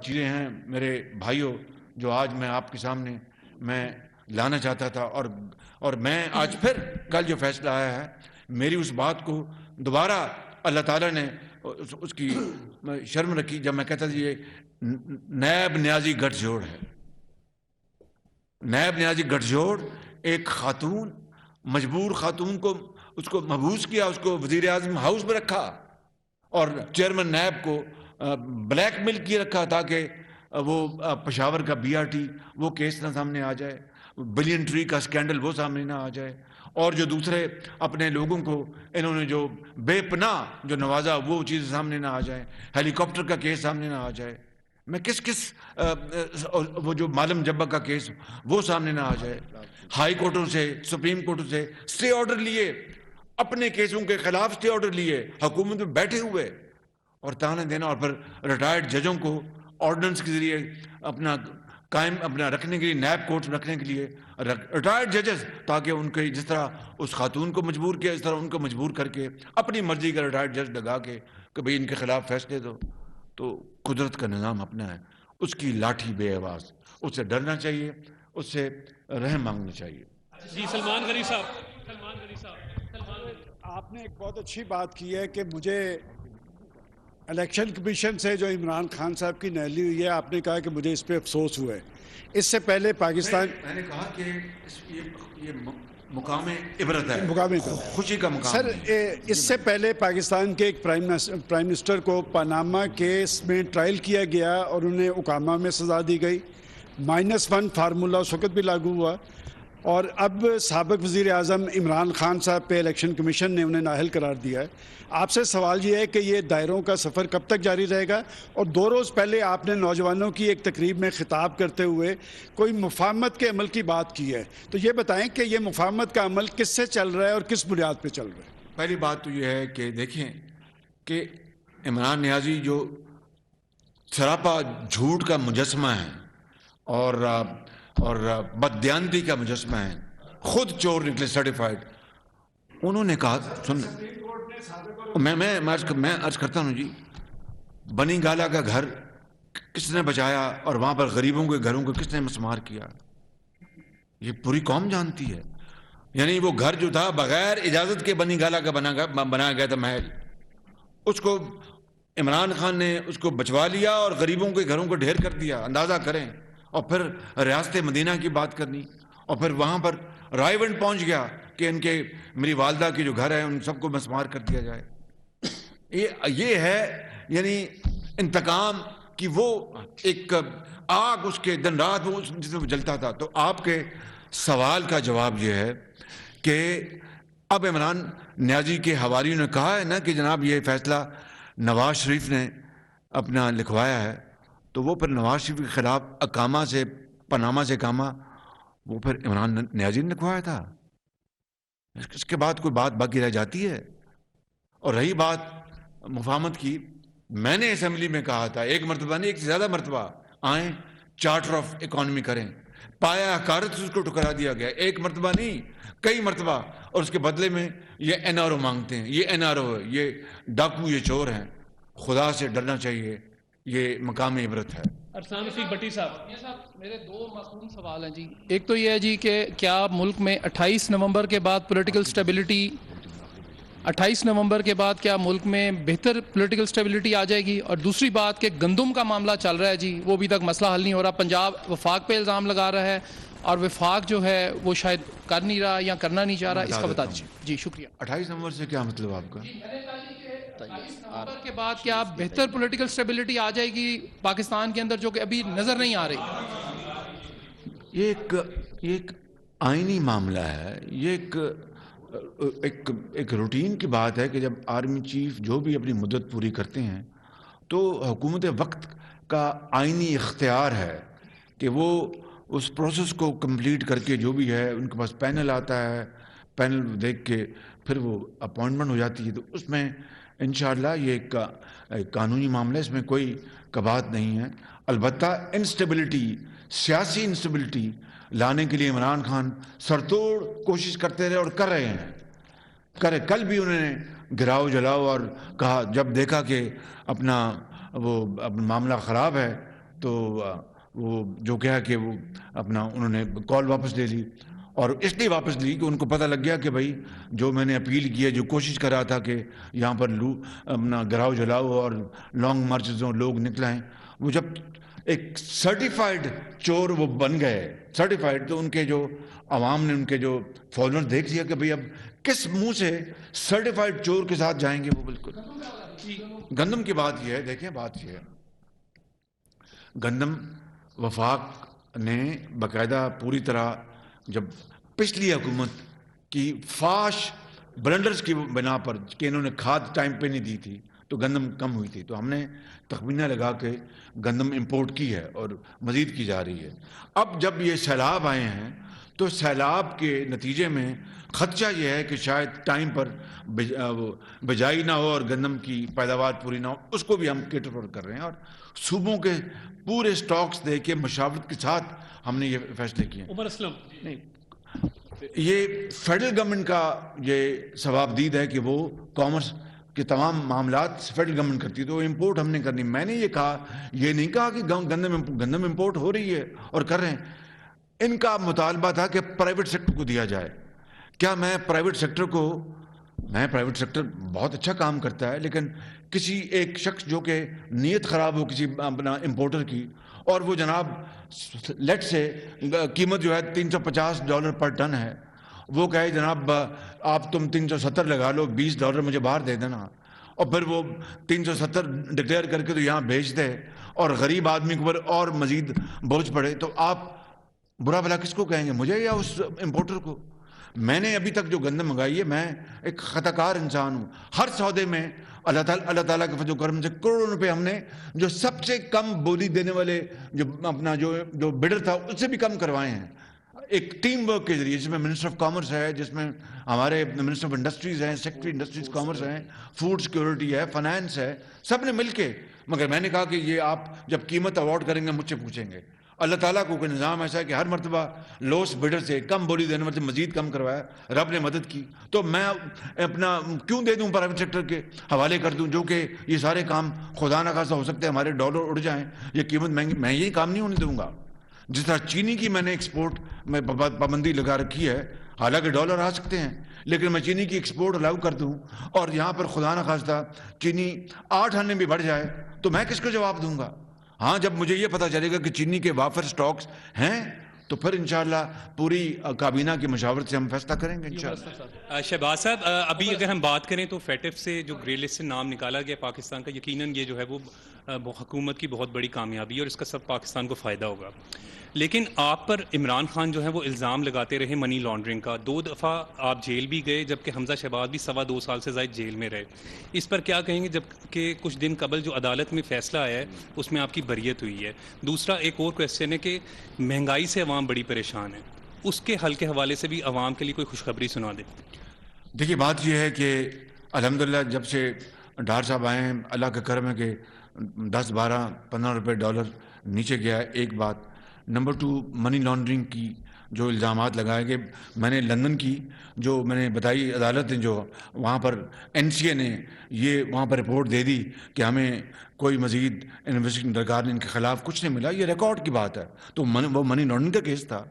چیزیں ہیں میرے بھائیوں جو آج میں آپ کے سامنے میں لانا چاہتا تھا. اور میں آج پھر کل جو فیصلہ آیا ہے، میری اس بات کو دوبارہ اللہ تعالیٰ نے اس کی شرم رکھی جب میں کہتا تھا یہ نیب نیازی گٹھ جوڑ ہے. نیب نیازی گٹھ جوڑ، ایک خاتون، مجبور خاتون کو اس کو محبوس کیا، اس کو وزیر اعظم ہاؤس میں رکھا اور چیئرمین نیب کو بلیک میل کیے رکھا تاکہ وہ پشاور کا بی آر ٹی وہ کیس نہ سامنے آ جائے، بلین ٹری کا سکینڈل وہ سامنے نہ آ جائے، اور جو دوسرے اپنے لوگوں کو انہوں نے جو بے پناہ جو نوازا وہ چیز سامنے نہ آ جائے، ہیلی کاپٹر کا کیس سامنے نہ آ جائے. میں کس وہ جو معلم جبہ کا کیس وہ سامنے نہ آ جائے. ہائی کورٹوں سے, سپریم کورٹوں سے سٹے آرڈر لیے, اپنے کیسوں کے خلاف سٹے آرڈر لیے, حکومت میں بیٹھے ہوئے اور تانے دینا, اور پھر ریٹائرڈ ججوں کو آرڈیننس کے ذریعے اپنا قائم اپنا رکھنے کے لیے, نیب کورٹ رکھنے کے لیے ریٹائرڈ ججز, تاکہ ان کے جس طرح اس خاتون کو مجبور کیا اس طرح ان کو مجبور کر کے اپنی مرضی کا ریٹائرڈ جج لگا کے کہ بھئی ان کے خلاف فیصلے دو. تو قدرت کا نظام اپنا ہے, اس کی لاٹھی بے آواز, اس سے ڈرنا چاہیے, اس سے رحم مانگنا چاہیے. جی سلمان غنی صاحب, آپ نے ایک بہت اچھی بات کی ہے کہ مجھے الیکشن کمیشن سے جو عمران خان صاحب کی نااہلی ہوئی ہے, آپ نے کہا کہ مجھے اس پہ افسوس ہوا ہے. اس سے پہلے پاکستان, میں نے کہا کہ یہ مقام عبرت ہے, مقام خوشی کا مقام. سر, اس سے پہلے پاکستان کے ایک پرائم منسٹر کو پاناما کیس میں ٹرائل کیا گیا اور انہیں اقامہ میں سزا دی گئی. -1 فارمولہ اس وقت بھی لاگو ہوا, اور اب سابق وزیر اعظم عمران خان صاحب پہ الیکشن کمیشن نے انہیں نااہل قرار دیا ہے. آپ سے سوال یہ ہے کہ یہ دائروں کا سفر کب تک جاری رہے گا؟ اور 2 روز پہلے آپ نے نوجوانوں کی ایک تقریب میں خطاب کرتے ہوئے کوئی مفاہمت کے عمل کی بات کی ہے, تو یہ بتائیں کہ یہ مفاہمت کا عمل کس سے چل رہا ہے اور کس بنیاد پہ چل رہا ہے؟ پہلی بات تو یہ ہے کہ دیکھیں کہ عمران نیازی جو سراپا جھوٹ کا مجسمہ ہے اور بددیانتی کا مجسمہ ہے, خود چور نکلے سرٹیفائڈ. انہوں نے کہا, سن میں عرض کرتا ہوں جی, بنی گالا کا گھر کس نے بچایا اور وہاں پر غریبوں کے گھروں کو کس نے مسمار کیا, یہ پوری قوم جانتی ہے. یعنی وہ گھر جو تھا بغیر اجازت کے بنی گالا کا بنایا گیا تھا محل, اس کو عمران خان نے اس کو بچوا لیا اور غریبوں کے گھروں کو ڈھیر کر دیا. اندازہ کریں. اور پھر ریاست مدینہ کی بات کرنی, اور پھر وہاں پر رائے ونڈ پہنچ گیا کہ ان کے میری والدہ کے جو گھر ہے ان سب کو مسمار کر دیا جائے. یہ ہے یعنی انتقام کی وہ ایک آگ, اس کے دن رات وہ جس میں جلتا تھا. تو آپ کے سوال کا جواب یہ ہے کہ اب عمران نیازی کے حواریوں نے کہا ہے نا کہ جناب یہ فیصلہ نواز شریف نے اپنا لکھوایا ہے, تو وہ پھر نواز شریف کے خلاف اقامہ سے پاناما سے اقامہ وہ پھر عمران نیازی نے لکھوایا تھا. اس کے بعد کوئی بات باقی رہ جاتی ہے؟ اور رہی بات مفاہمت کی, میں نے اسمبلی میں کہا تھا, ایک مرتبہ نہیں ایک سے زیادہ مرتبہ, آئیں چارٹر آف اکانومی کریں, پایا حکارت سے اس کو ٹکرا دیا گیا, ایک مرتبہ نہیں کئی مرتبہ, اور اس کے بدلے میں یہ این آر او مانگتے ہیں. یہ این آر او ہے, یہ ڈاکو, یہ چور ہیں. خدا سے ڈرنا چاہیے, یہ مقام عبرت ہے. ارسلان رفیق بٹی صاحب. میرے 2 معصوم سوال ہیں جی. ایک تو یہ ہے جی کہ کیا ملک میں 28 نومبر کے بعد پولیٹیکل سٹیبلٹی 28 نومبر کے بعد کیا ملک میں بہتر پولیٹیکل سٹیبلٹی آ جائے گی؟ اور دوسری بات کہ گندم کا معاملہ چل رہا ہے جی, وہ ابھی تک مسئلہ حل نہیں ہو رہا. پنجاب وفاق پہ الزام لگا رہا ہے اور وفاق جو ہے وہ شاید کر نہیں رہا یا کرنا نہیں چاہ رہا, اس کا بتا دیجیے جی. شکریہ. 28 نومبر سے کیا مطلب آپ کا؟ 28 نومبر کے بعد کیا بہتر پولیٹیکل سٹیبلٹی آ جائے گی پاکستان کے اندر, جو کہ ابھی نظر نہیں آ رہی؟ یہ ایک آئینی معاملہ ہے. یہ ایک روٹین کی بات ہے کہ جب آرمی چیف جو بھی اپنی مدت پوری کرتے ہیں تو حکومت وقت کا آئینی اختیار ہے کہ وہ اس پروسیس کو کمپلیٹ کر کے جو بھی ہے ان کے پاس پینل آتا ہے, پینل دیکھ کے پھر وہ اپوائنٹمنٹ ہو جاتی ہے. تو اس میں انشاءاللہ یہ ایک قانونی معاملہ ہے, اس میں کوئی کبات نہیں ہے. البتہ انسٹیبلٹی, سیاسی انسٹیبلٹی لانے کے لیے عمران خان سرتوڑ کوشش کرتے رہے اور کر رہے ہیں. کل بھی انہوں نے گراؤ جلاؤ اور کہا, جب دیکھا کہ اپنا معاملہ خراب ہے تو وہ جو کہا کہ وہ اپنا انہوں نے کال واپس لے لی. اور اس لیے واپس لی کہ ان کو پتہ لگ گیا کہ بھائی جو میں نے اپیل کی ہے, جو کوشش کر رہا تھا کہ یہاں پر اپنا گراؤ جلاؤ اور لانگ مارچز اور لوگ نکلائیں, وہ جب ایک سرٹیفائڈ چور وہ بن گئے, سرٹیفائڈ, تو ان کے جو عوام نے, ان کے جو فالوور دیکھ لیا کہ بھئی اب کس منہ سے سرٹیفائڈ چور کے ساتھ جائیں گے وہ. بالکل گندم کی بات یہ ہے, دیکھیں بات یہ ہے, گندم وفاق نے باقاعدہ پوری طرح جب پچھلی حکومت کی فاش بلنڈرز کی بنا پر کہ انہوں نے کھاد ٹائم پہ نہیں دی تھی, تو گندم کم ہوئی تھی. تو ہم نے تخمینہ لگا کے گندم امپورٹ کی ہے اور مزید کی جا رہی ہے. اب جب یہ سیلاب آئے ہیں تو سیلاب کے نتیجے میں خدشہ یہ ہے کہ شاید ٹائم پر بجائی نہ ہو اور گندم کی پیداوار پوری نہ ہو. اس کو بھی ہم کیٹر فور کر رہے ہیں اور صوبوں کے پورے سٹاکس دے کے مشاورت کے ساتھ ہم نے یہ فیصلے کیے ہیں. عمر اسلم. نہیں، یہ فیڈرل گورنمنٹ کا یہ ثوابدید ہے کہ وہ کامرس کے تمام معاملات فیڈرل گورنمنٹ کرتی ہے، تو امپورٹ ہم نے کرنی. میں نے یہ کہا، یہ نہیں کہا کہ گندم امپورٹ ہو رہی ہے اور کر رہے ہیں. ان کا مطالبہ تھا کہ پرائیویٹ سیکٹر کو دیا جائے. کیا میں پرائیویٹ سیکٹر بہت اچھا کام کرتا ہے، لیکن کسی ایک شخص جو کہ نیت خراب ہو کسی اپنا امپورٹر کی، اور وہ جناب لیٹ سے قیمت جو ہے $350 پر ٹن ہے، وہ کہے جناب آپ تم 370 لگا لو، $20 مجھے باہر دے دینا، اور پھر وہ 370 ڈکلیئر کر کے تو یہاں بھیج دے اور غریب آدمی کے اوپر اور مزید بوجھ پڑے، تو آپ برا بھلا کس کو کہیں گے، مجھے یا اس امپورٹر کو؟ میں نے ابھی تک جو گندم منگائی ہے، میں ایک خطا کار انسان ہوں. ہر سودے میں اللہ تعالیٰ کے فضل و کرم سے کروڑوں روپے ہم نے جو سب سے کم بولی دینے والے جو بڈر تھا اس سے بھی کم کروائے ہیں، ایک ٹیم ورک کے ذریعے، جس میں منسٹر آف کامرس ہے، جس میں ہمارے منسٹر آف انڈسٹریز ہیں، سیکرٹری انڈسٹریز کامرس ہیں، فوڈ سیکورٹی ہے، فائنانس ہے، سب نے مل کے. مگر میں نے کہا کہ یہ آپ جب قیمت اوارڈ کریں گے مجھ سے پوچھیں گے. اللہ تعالیٰ کو کوئی نظام ایسا ہے کہ ہر مرتبہ لوس بڈر سے، کم بولی دینے والے سے مزید کم کروایا، رب نے مدد کی. تو میں اپنا کیوں دے دوں پرائیویٹ سیکٹر کے حوالے کر دوں، جو کہ یہ سارے کام خدا نخواستہ ہو سکتے ہیں ہمارے ڈالر اڑ جائیں، یہ قیمت مہنگی، میں یہ کام نہیں ہونے دوں گا. جس طرح چینی کی میں نے ایکسپورٹ میں پابندی لگا رکھی ہے، حالانکہ ڈالر آ سکتے ہیں، لیکن میں چینی کی ایکسپورٹ الاؤ کر دوں اور یہاں پر خدا نخواستہ چینی 8 آنے بھی بڑھ جائے تو میں کس کو جواب دوں گا؟ ہاں، جب مجھے یہ پتہ چلے گا کہ چینی کے وافر سٹاکس ہیں تو پھر انشاءاللہ پوری کابینہ کی مشاورت سے ہم فیصلہ کریں گے انشاءاللہ. شہباز صاحب، ابھی اگر ہم بات کریں تو فیٹف سے جو گرے لسٹ سے نام نکالا گیا پاکستان کا، یقیناً یہ جو ہے وہ حکومت کی بہت بڑی کامیابی ہے اور اس کا سب پاکستان کو فائدہ ہوگا. لیکن آپ پر عمران خان جو ہے وہ الزام لگاتے رہے منی لانڈرنگ کا. 2 دفعہ آپ جیل بھی گئے، جبکہ حمزہ شہباز بھی 2.25 سال سے زائد جیل میں رہے. اس پر کیا کہیں گے، جبکہ کچھ دن قبل جو عدالت میں فیصلہ آیا ہے اس میں آپ کی بریت ہوئی ہے؟ دوسرا ایک اور کویسچن ہے کہ مہنگائی سے عوام بڑی پریشان ہے، اس کے حل کے حوالے سے بھی عوام کے لیے کوئی خوشخبری سنا دیں. دیکھیے، بات یہ ہے کہ الحمدللہ جب سے ڈار صاحب آئے ہیں، اللہ کا کرم ہے کہ 10, 12, 15 روپے ڈالر نیچے گیا ہے. ایک بات. نمبر 2، منی لانڈرنگ کی جو الزامات لگائے گئے، میں نے لندن کی جو میں نے بتائی عدالت نے، جو وہاں پر NCA نے یہ وہاں پر رپورٹ دے دی کہ ہمیں کوئی مزید انویسٹیگیشن درکار نہیں، ان کے خلاف کچھ نہیں ملا، یہ ریکارڈ کی بات ہے. تو وہ منی لانڈرنگ کا کیس تھا،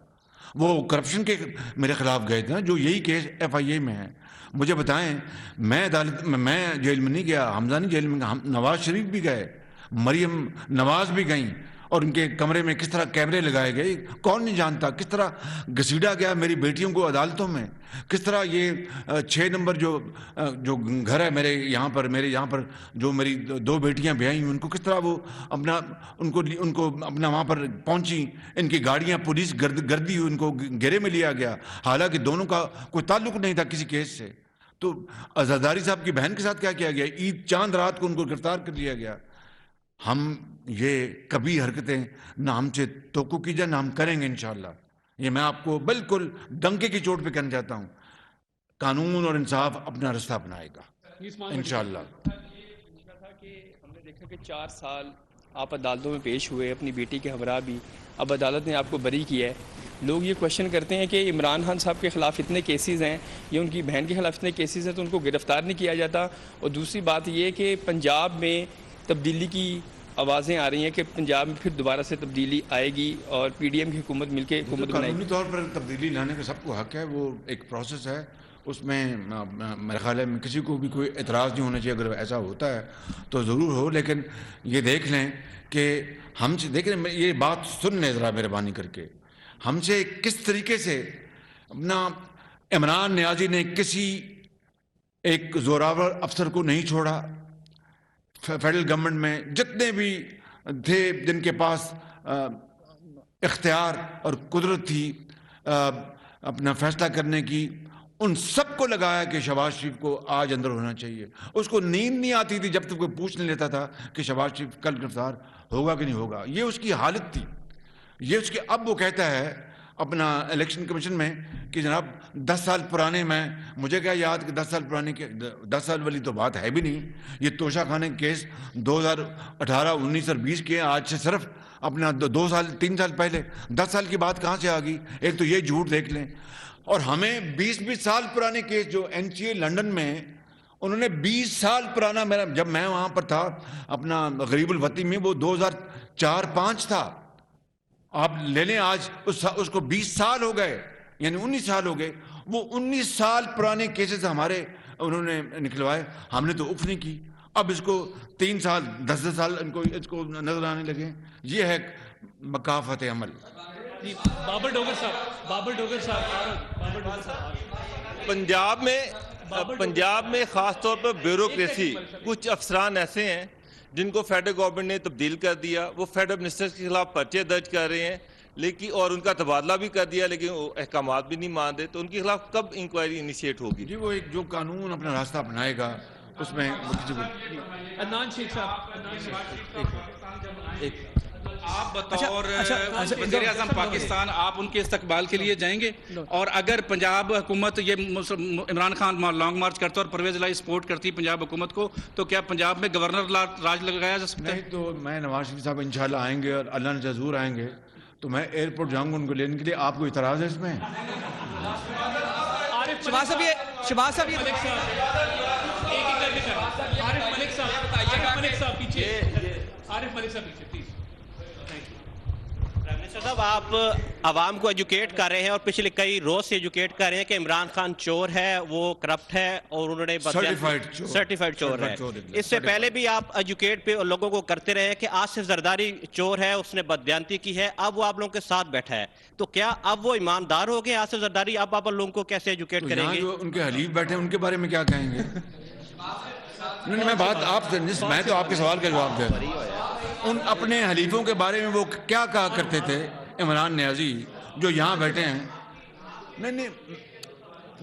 وہ کرپشن کے میرے خلاف گئے تھے نا، جو یہی کیس FIA میں ہے. مجھے بتائیں، میں عدالت میں جیل میں نہیں گیا، حمزہ نہیں جیل میں گیا، نواز شریف بھی گئے، مریم نواز بھی گئیں، اور ان کے کمرے میں کس طرح کیمرے لگائے گئے کون نہیں جانتا، کس طرح گھسیٹا گیا میری بیٹیوں کو عدالتوں میں، کس طرح یہ 6 نمبر جو گھر ہے میرے یہاں پر جو میری 2 بیٹیاں بیائی ہیں، ان کو کس طرح وہ ان کو اپنا وہاں پر پہنچی، ان کی گاڑیاں پولیس گردی ہوئی، ان کو گھیرے میں لیا گیا، حالانکہ دونوں کا کوئی تعلق نہیں تھا کسی کیس سے. تو زرداری صاحب کی بہن کے ساتھ کیا کیا گیا، عید چاند رات کو ان کو گرفتار کر لیا گیا. ہم یہ کبھی حرکتیں نہ ہم سے توقع کی جائے، نہ ہم کریں گے انشاءاللہ. یہ میں آپ کو بالکل ڈنکے کی چوٹ پہ کہنا چاہتا ہوں، قانون اور انصاف اپنا رستہ اپنائے گا انشاءاللہ. ہم نے دیکھا کہ 4 سال آپ عدالتوں میں پیش ہوئے، اپنی بیٹی کے ہمراہ بھی، اب عدالت نے آپ کو بری کیا ہے. لوگ یہ کوشچن کرتے ہیں کہ عمران خان صاحب کے خلاف اتنے کیسز ہیں یا ان کی بہن کے خلاف اتنے کیسز ہیں تو ان کو گرفتار نہیں کیا جاتا. اور دوسری بات یہ کہ پنجاب میں تبدیلی کی آوازیں آ رہی ہیں کہ پنجاب میں پھر دوبارہ سے تبدیلی آئے گی اور PDM کی حکومت مل کے حکومت بنائے گی. قانونی طور پر تبدیلی لانے کا سب کو حق ہے، وہ ایک پروسیس ہے، اس میں میرے خیال ہے کسی کو بھی کوئی اعتراض نہیں ہونا چاہیے. اگر ایسا ہوتا ہے تو ضرور ہو، لیکن یہ دیکھ لیں کہ ہم سے دیکھ لیں، یہ بات سن لیں ذرا مہربانی کر کے، ہم سے کس طریقے سے اپنا عمران نیازی نے کسی ایک زوراور افسر کو نہیں چھوڑا. فیڈرل گورنمنٹ میں جتنے بھی تھے جن کے پاس اختیار اور قدرت تھی اپنا فیصلہ کرنے کی، ان سب کو لگایا کہ شہباز شریف کو آج اندر ہونا چاہیے. اس کو نیند نہیں آتی تھی جب تک کوئی پوچھ نہیں لیتا تھا کہ شہباز شریف کل گرفتار ہوگا کہ نہیں ہوگا. یہ اس کی حالت تھی. یہ اس کے اب وہ کہتا ہے اپنا الیکشن کمیشن میں کہ جناب 10 سال پرانے مجھے کیا یاد کہ 10 سال پرانے 10 سال والی تو بات ہے بھی نہیں. یہ توشہ خانے کیس 2018 19 اور 20 کے آج سے صرف اپنا 2 سال 3 سال پہلے 10 سال کی بات کہاں سے آ گئی. ایک تو یہ جھوٹ دیکھ لیں. اور ہمیں 20 سال پرانے کیس جو NCA لنڈن میں انہوں نے 20 سال پرانا جب میں وہاں پر تھا اپنا غریب الوطنی میں وہ 2004-5 تھا. آپ لے لیں آج اس کو 20 سال ہو گئے یعنی 19 سال ہو گئے. وہ 19 سال پرانے کیسز ہمارے انہوں نے نکلوائے. ہم نے تو اف نہیں کی. اب اس کو 3 سال 10 سال اس کو نظر آنے لگے. یہ ہے مکافات عمل. بابر ڈوگر صاحب پنجاب میں خاص طور پر بیوروکریسی کچھ افسران ایسے ہیں جن کو فیڈرل گورنمنٹ نے تبدیل کر دیا. وہ فیڈرل منسٹر کے خلاف پرچے درج کر رہے ہیں لیکن اور ان کا تبادلہ بھی کر دیا لیکن وہ احکامات بھی نہیں مانتے. تو ان کے خلاف کب انکوائری انیشیٹ ہوگی؟ جی وہ ایک جو قانون اپنا راستہ اپنائے گا اس میں عدنان شیخ صاحب آپ بطور وزیر اعظم پاکستان آپ ان کے استقبال کے لیے جائیں گے؟ اور اگر پنجاب حکومت یہ عمران خان لانگ مارچ کرتا اور پرویز الہی سپورٹ کرتی پنجاب حکومت کو تو کیا پنجاب میں گورنر راج لگایا جا سکتا ہے؟ نہیں تو میں نواز شریف صاحب انشاءاللہ آئیں گے اور اللہ نے ضرور آئیں گے تو میں ایئرپورٹ جاؤں گا ان کو لینے کے لیے. آپ کو اعتراض ہے اس میں؟ شہباز صاحب عارف ملک صاحب پیچھے صاحب آپ عوام کو ایجوکیٹ کر رہے ہیں اور پچھلے کئی روز سے ایجوکیٹ کر رہے ہیں کہ عمران خان چور ہے, وہ کرپٹ ہے اور انہوں نے سرٹیفائیڈ چور ہے. اس سے پہلے بھی آپ ایجوکیٹ پہ لوگوں کو کرتے رہے کہ آصف زرداری چور ہے, اس نے بدبیانتی کی ہے, اب وہ آپ لوگوں کے ساتھ بیٹھا ہے. تو کیا اب وہ ایماندار ہو گئے آصف زرداری؟ اب آپ لوگوں کو کیسے ایجوکیٹ کریں گے؟ جو ان کے حلیف بیٹھے ہیں ان کے بارے میں کیا کہیں گے؟ نہیں میں بات آپ سے میں تو آپ کے سوال کا جواب دے رہا ہوں. ان اپنے حلیفوں کے بارے میں وہ کیا کہا کرتے تھے عمران نیازی جو یہاں بیٹھے ہیں؟ نہیں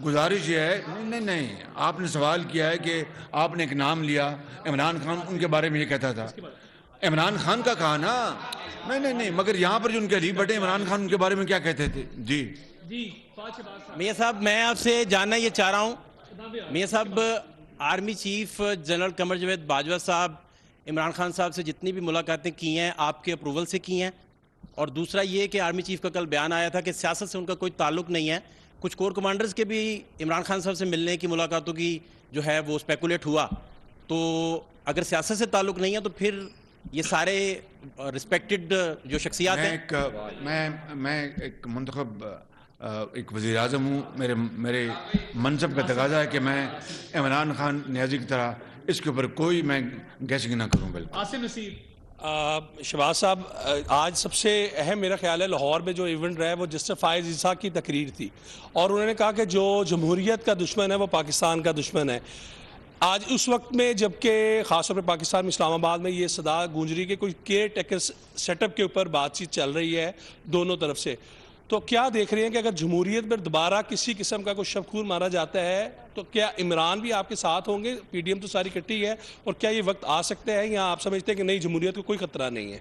گزارش یہ ہے نہیں آپ نے سوال کیا ہے کہ آپ نے ایک نام لیا عمران خان, ان کے بارے میں یہ کہتا تھا عمران خان کا کہا نا. نہیں مگر یہاں پر جو ان کے حلیف بیٹھے عمران خان ان کے بارے میں کیا کہتے تھے؟ جی میاں صاحب میں آپ سے جاننا یہ چاہ رہا ہوں, میاں صاحب army chief general Qamar Javed Bajwa صاحب عمران خان صاحب سے جتنی بھی ملاقاتیں کی ہیں آپ کے اپروول سے کی ہیں, اور دوسرا یہ کہ آرمی چیف کا کل بیان آیا تھا کہ سیاست سے ان کا کوئی تعلق نہیں ہے. کچھ کور کمانڈرز کے بھی عمران خان صاحب سے ملنے کی ملاقاتوں کی جو ہے وہ اسپیکولیٹ ہوا. تو اگر سیاست سے تعلق نہیں ہے تو پھر یہ سارے رسپیکٹڈ جو شخصیات ہیں. میں ایک منتخب ایک وزیر اعظم ہوں, میرے منصب کا تقاضا ہے کہ میں عمران خان نیازی کی طرح اس کے اوپر کوئی میں گیسنگ نہ کروں. بالکل. عاصم نصیر شہباز صاحب آج سب سے اہم میرا خیال ہے لاہور میں جو ایونٹ رہا ہے وہ جسٹس فائز عیسیٰ کی تقریر تھی, اور انہوں نے کہا کہ جو جمہوریت کا دشمن ہے وہ پاکستان کا دشمن ہے. آج اس وقت میں جبکہ خاص طور پہ پاکستان میں اسلام آباد میں یہ صدا گونج رہی کہ کوئی کیئر ٹیکر سیٹ اپ کے اوپر بات چیت چل رہی ہے دونوں طرف سے, تو کیا دیکھ رہے ہیں کہ اگر جمہوریت پر دوبارہ کسی قسم کا کوئی شبخور مارا جاتا ہے تو کیا عمران بھی آپ کے ساتھ ہوں گے؟ پی ڈی ایم تو ساری کٹی ہے, اور کیا یہ وقت آ سکتا ہے یا آپ سمجھتے ہیں کہ نہیں جمہوریت کو کوئی خطرہ نہیں ہے؟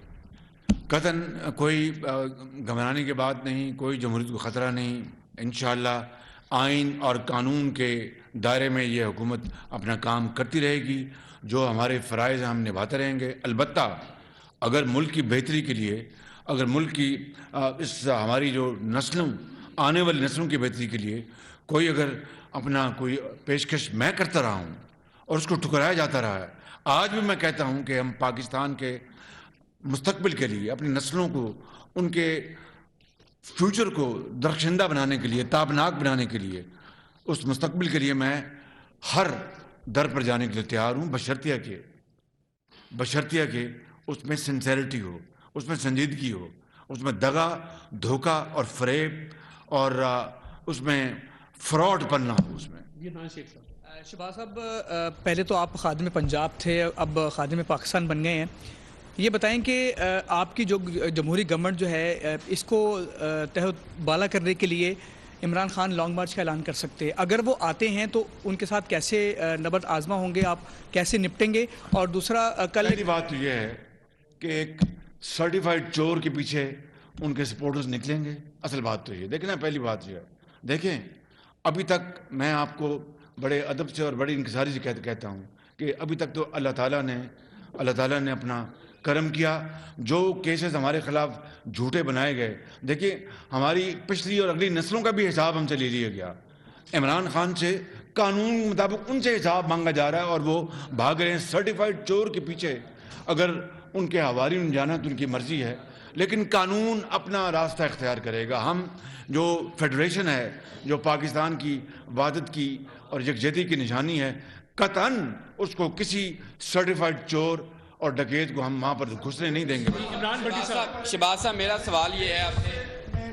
قطعاً کوئی گھبرانے کی بات نہیں, کوئی جمہوریت کو خطرہ نہیں. انشاءاللہ آئین اور قانون کے دائرے میں یہ حکومت اپنا کام کرتی رہے گی. جو ہمارے فرائض ہم نبھاتے رہیں گے. البتہ اگر ملک کی بہتری کے لیے, اگر ملک کی اس ہماری جو نسلوں آنے والی نسلوں کی بہتری کے لیے کوئی اگر اپنا کوئی پیشکش میں کرتا رہا ہوں اور اس کو ٹھکرایا جاتا رہا ہے, آج بھی میں کہتا ہوں کہ ہم پاکستان کے مستقبل کے لیے اپنی نسلوں کو ان کے فیوچر کو درخشندہ بنانے کے لیے, تابناک بنانے کے لیے, اس مستقبل کے لیے میں ہر در پر جانے کے لیے تیار ہوں, بشرطیہ کہ اس میں سنسیریٹی ہو, اس میں سنجیدگی ہو, اس میں دغا دھوکہ اور فریب اور اس میں فراڈ پن نہ ہو. اس میں شہباز صاحب پہلے تو آپ خادم پنجاب تھے, اب خادم پاکستان بن گئے ہیں. یہ بتائیں کہ آپ کی جو جمہوری گورنمنٹ جو ہے اس کو تہت بالا کرنے کے لیے عمران خان لانگ مارچ کا اعلان کر سکتے ہیں. اگر وہ آتے ہیں تو ان کے ساتھ کیسے نبرد آزما ہوں گے, آپ کیسے نپٹیں گے؟ اور دوسرا کل پہلی بات تو یہ ہے کہ ایک سرٹیفائڈ چور کے پیچھے ان کے سپورٹرز نکلیں گے. اصل بات تو یہ دیکھیں نا, پہلی بات یہ ہے, دیکھیں ابھی تک میں آپ کو بڑے ادب سے اور بڑی انکساری سے کہتا ہوں کہ ابھی تک تو اللہ تعالیٰ نے اپنا کرم کیا. جو کیسز ہمارے خلاف جھوٹے بنائے گئے, دیکھیں ہماری پچھلی اور اگلی نسلوں کا بھی حساب ہم سے لے لیا گیا. عمران خان سے قانون کے مطابق ان سے حساب مانگا جا رہا ہے اور وہ بھاگ رہے ہیں سرٹیفائڈ چور کے پیچھے. اگر ان کے حوالے میں جانا تو ان کی مرضی ہے, لیکن قانون اپنا راستہ اختیار کرے گا. ہم جو فیڈریشن ہے, جو پاکستان کی وحدت کی اور یکجہتی کی نشانی ہے, قطعاً اس کو کسی سرٹیفائڈ چور اور ڈکیت کو ہم وہاں پر گھسنے نہیں دیں گے. عمران بھٹی صاحب, شہباز صاحب میرا سوال یہ ہے آپ سے,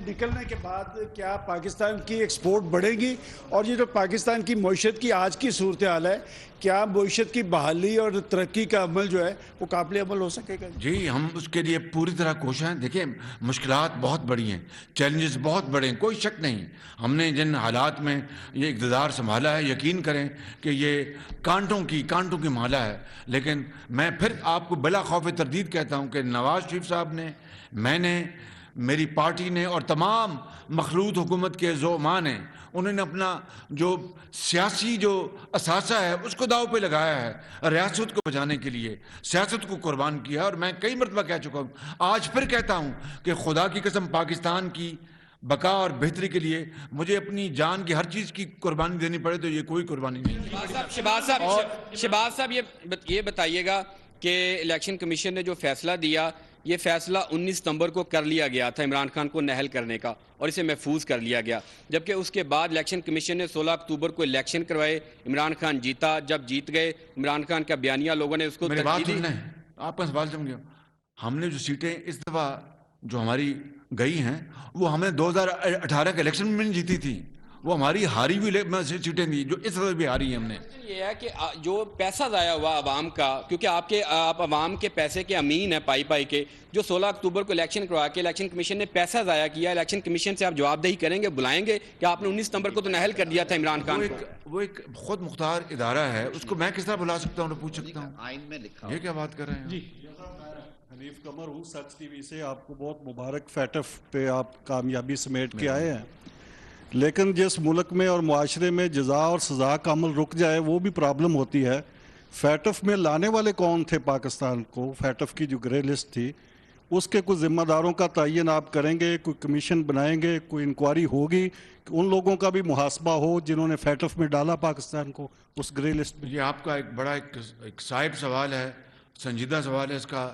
نکلنے کے بعد کیا پاکستان کی ایکسپورٹ بڑھے گی؟ اور یہ جو پاکستان کی معیشت کی آج کی صورتحال ہے, کیا معیشت کی بحالی اور ترقی کا عمل جو ہے وہ قابل عمل ہو سکے گا؟ جی ہم اس کے لیے پوری طرح کوشاں ہیں. دیکھیں مشکلات بہت بڑی ہیں, چیلنجز بہت بڑے ہیں, کوئی شک نہیں. ہم نے جن حالات میں یہ اقتدار سنبھالا ہے, یقین کریں کہ یہ کانٹوں کی مالا ہے. لیکن میں پھر آپ کو بلا خوف تردید کہتا ہوں کہ نواز شریف صاحب نے, میں نے, میری پارٹی نے اور تمام مخلوط حکومت کے زعماء نے, انہوں نے اپنا جو سیاسی جو اثاثہ ہے اس کو داؤ پہ لگایا ہے. ریاست کو بچانے کے لیے سیاست کو قربان کیا. اور میں کئی مرتبہ کہہ چکا ہوں, آج پھر کہتا ہوں کہ خدا کی قسم پاکستان کی بقا اور بہتری کے لیے مجھے اپنی جان کی ہر چیز کی قربانی دینی پڑے تو یہ کوئی قربانی نہیں ہے. شہباز صاحب یہ بتائیے گا کہ الیکشن کمیشن نے جو فیصلہ دیا, یہ فیصلہ 19 ستمبر کو کر لیا گیا تھا عمران خان کو نہل کرنے کا, اور اسے محفوظ کر لیا گیا. جبکہ اس کے بعد الیکشن کمیشن نے 16 اکتوبر کو الیکشن کروائے, عمران خان جیتا. جب جیت گئے عمران خان کا بیانیہ لوگوں نے اس کو میری بات سننا ہے, آپ کا سوال سمجھ گیا. ہم نے جو سیٹیں اس دفعہ جو ہماری گئی ہیں وہ ہم نے 2018 کے الیکشن میں نہیں جیتی تھی, وہ ہماری ہاری ہوئی سیٹیں تھیں جو اس وقت بھی ہاری ہیں ہم نے. یہ ہے کہ جو پیسہ ضائع ہوا عوام کا, کیونکہ آپ عوام کے پیسے کے امین ہیں پائی کے, جو 16 اکتوبر کو الیکشن کروا کے الیکشن کمیشن نے پیسہ ضائع کیا, الیکشن کمیشن سے آپ جواب دہی کریں گے, بلائیں گے کہ آپ نے 19 ستمبر کو تو نہل کر دیا تھا عمران خان کو؟ وہ ایک خود مختار ادارہ ہے, اس کو میں کس طرح بلا سکتا ہوں اور پوچھ سکتا ہوں؟ آئین میں لکھا یہ کیا بات کر رہے ہیں؟ جی حنیف قمر ہوں, سچ ٹی وی سے. آپ کو بہت مبارک, فیٹف پہ آپ کامیابی سمیٹ کے آئے ہیں. لیکن جس ملک میں اور معاشرے میں جزا اور سزا کا عمل رک جائے وہ بھی پرابلم ہوتی ہے. فیٹف میں لانے والے کون تھے پاکستان کو؟ فیٹف کی جو گرے لسٹ تھی اس کے کچھ ذمہ داروں کا تعین آپ کریں گے, کوئی کمیشن بنائیں گے, کوئی انکوائری ہوگی, ان لوگوں کا بھی محاسبہ ہو جنہوں نے فیٹف میں ڈالا پاکستان کو اس گرے لسٹ میں؟ یہ آپ کا ایک بڑا ایک صائب سوال ہے, سنجیدہ سوال ہے, اس کا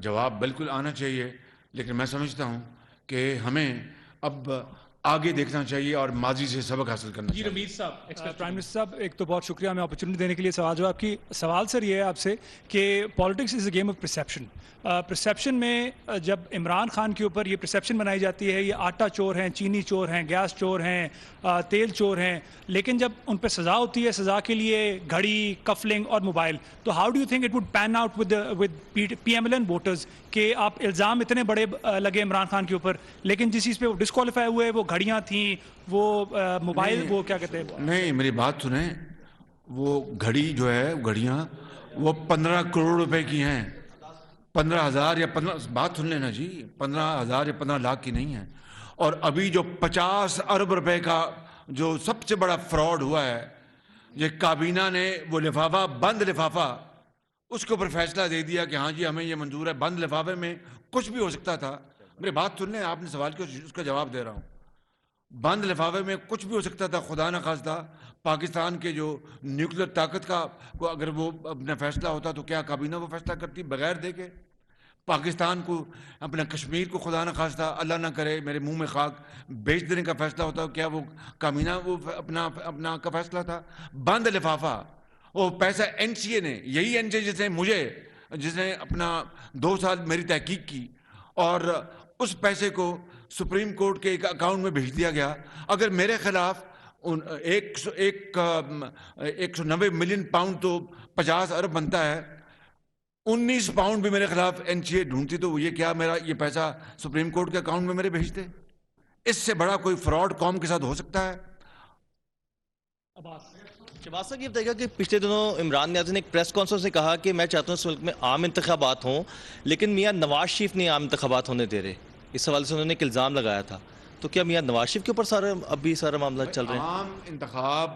جواب بالکل آنا چاہیے. لیکن میں سمجھتا ہوں کہ ہمیں اب آگے دیکھنا چاہیے اور ماضی سے سبق حاصل کرنا چاہیے. رمیز صاحب, پرائم منسٹر صاحب, ایک تو بہت شکریہ ہمیں اپرچونٹی دینے کے لیے سوال جواب کی. سوال سر یہ ہے آپ سے کہ politics is a game of perception. Perception میں جب عمران خان کے اوپر یہ پرسیپشن بنائی جاتی ہے یہ آٹا چور ہیں, چینی چور ہیں, گیس چور ہیں, تیل چور ہیں, لیکن جب ان پہ سزا ہوتی ہے, سزا کے لیے گھڑی, کفلنگ اور موبائل, تو how do you think it would pan out with P M L N voters کہ آپ الزام اتنے بڑے لگے عمران خان کے اوپر, لیکن جس چیز پہ وہ ڈسکوالیفائی ہوئے وہ گھڑیاں تھیں, وہ موبائل, وہ کیا کہتے ہیں؟ نہیں, میری بات سنیں, وہ گھڑی جو ہے, گھڑیاں وہ 15 کروڑ روپے کی ہیں, 15,000 یا 15, بات سن لینا جی, 15,000 یا 15 لاکھ کی نہیں ہے. اور ابھی جو 50 ارب روپے کا جو سب سے بڑا فراڈ ہوا ہے, یہ کابینہ نے وہ لفافہ, بند لفافہ, اس کے اوپر فیصلہ دے دیا کہ ہاں جی ہمیں یہ منظور ہے. بند لفافے میں کچھ بھی ہو سکتا تھا. میری بات سن لیں, آپ نے سوال کیا, اس کا جواب دے رہا ہوں. بند لفافے میں کچھ بھی ہو سکتا تھا. خدا نہ خواستہ پاکستان کے جو نیوکلیر طاقت کا کو اگر وہ اپنا فیصلہ ہوتا تو کیا کابینہ وہ فیصلہ کرتی بغیر دیکھے؟ پاکستان کو, اپنا کشمیر کو خدا نہ خواستہ, اللہ نہ کرے میرے منہ میں خاک, بیچ دینے کا فیصلہ ہوتا, کیا وہ کابینہ وہ اپنا کا فیصلہ تھا؟ بند لفافہ. وہ پیسہ این سی اے نے, یہی این سی اے جس نے اپنا 2 سال میری تحقیق کی, اور اس پیسے کو سپریم کورٹ کے ایک اکاؤنٹ میں بھیج دیا گیا. اگر میرے خلاف 190 ملین پاؤنڈ تو 50 ارب بنتا ہے, 19 پاؤنڈ بھی میرے خلاف این سی اے ڈھونڈتی تو یہ کیا میرا یہ پیسہ سپریم کورٹ کے اکاؤنٹ میں میرے بھیجتے؟ اس سے بڑا کوئی فراڈ قوم کے ساتھ ہو سکتا ہے؟ شہباز صاحب یہ بتائے گا کہ پچھلے دنوں عمران نیاز نے ایک پریس کانفرنس میں کہا کہ میں چاہتا ہوں اس ملک میں عام انتخابات ہوں، لیکن میاں نواز شریف نہیں عام انتخابات ہونے دے رہے. اس حوالے سے انہوں نے ایک الزام لگایا تھا. تو کیا میاں نواز شریف کے اوپر ابھی سارا معاملہ چل رہے ہیں؟ عام انتخاب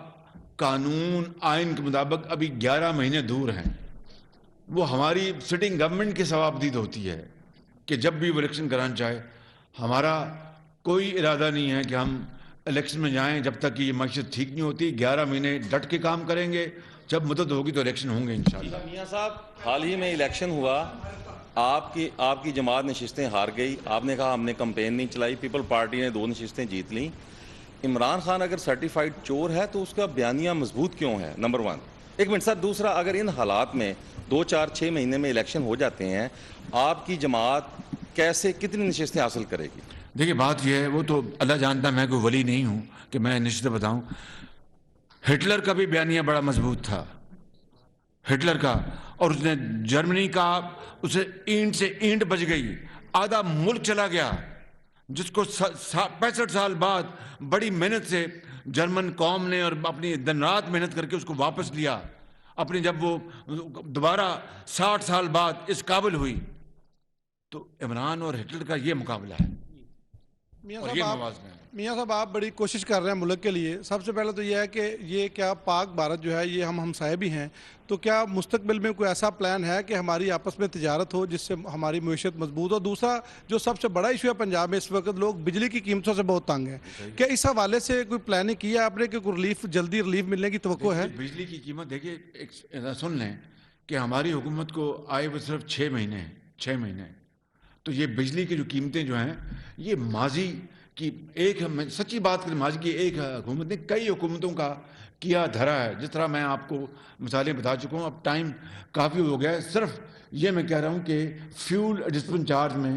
قانون آئین کے مطابق ابھی 11 مہینے دور ہیں. وہ ہماری سٹنگ گورنمنٹ کی ثوابدید ہوتی ہے کہ جب بھی وہ الیکشن کرانا چاہے. ہمارا کوئی ارادہ نہیں ہے کہ ہم الیکشن میں جائیں جب تک کہ یہ معیشت ٹھیک نہیں ہوتی. 11 مہینے ڈٹ کے کام کریں گے، جب مدت ہوگی تو الیکشن ہوں گے انشاءاللہ. میاں صاحب حال ہی میں الیکشن ہوا، آپ کی جماعت نشستیں ہار گئی. آپ نے کہا ہم نے کمپین نہیں چلائی، پیپل پارٹی نے 2 نشستیں جیت لیں. عمران خان اگر سرٹیفائیڈ چور ہے تو اس کا بیانیہ مضبوط کیوں ہے؟ نمبر 1. ایک منٹ سر. دوسرا، اگر ان حالات میں 2 4 6 مہینے میں الیکشن ہو جاتے ہیں، آپ کی جماعت کیسے کتنی نشستیں حاصل کرے گی؟ دیکھیے بات یہ ہے، وہ تو اللہ جانتا ہے، میں کوئی ولی نہیں ہوں کہ میں نشستیں بتاؤں. ہٹلر کا بھی بیانیہ بڑا مضبوط تھا، ہٹلر کا، اور اس نے جرمنی کا، اسے اینٹ سے اینٹ بچ گئی، آدھا ملک چلا گیا، جس کو 65 سال بعد بڑی محنت سے جرمن قوم نے اور اپنی دن رات محنت کر کے اس کو واپس لیا. اپنی جب وہ دوبارہ 60 سال بعد اس قابل ہوئی. تو عمران اور ہٹلر کا یہ مقابلہ ہے. میاں صاحب آپ بڑی کوشش کر رہے ہیں ملک کے لیے. سب سے پہلے تو یہ ہے کہ یہ کیا پاک بھارت جو ہے یہ ہم ہمسائے بھی ہیں، تو کیا مستقبل میں کوئی ایسا پلان ہے کہ ہماری آپس میں تجارت ہو جس سے ہماری معیشت مضبوط ہو؟ دوسرا جو سب سے بڑا ایشو ہے پنجاب میں اس وقت، لوگ بجلی کی قیمتوں سے بہت تنگ ہیں. کیا اس حوالے سے کوئی پلاننگ کی ہے آپ نے کہ کوئی جلدی ریلیف ملنے کی توقع ہے؟ بجلی کی قیمت دیکھیے، سن لیں کہ ہماری حکومت کو آئے وہ صرف 6 مہینے ہیں، 6 مہینے. تو یہ بجلی کی جو قیمتیں جو ہیں یہ ماضی کی سچی بات کریں، ماضی کی ایک حکومت نے کئی حکومتوں کا کیا دھرا ہے. جس طرح میں آپ کو مثالیں بتا چکا ہوں، اب ٹائم کافی ہو گیا ہے. صرف یہ میں کہہ رہا ہوں کہ فیول ایڈجسٹمنٹ چارج میں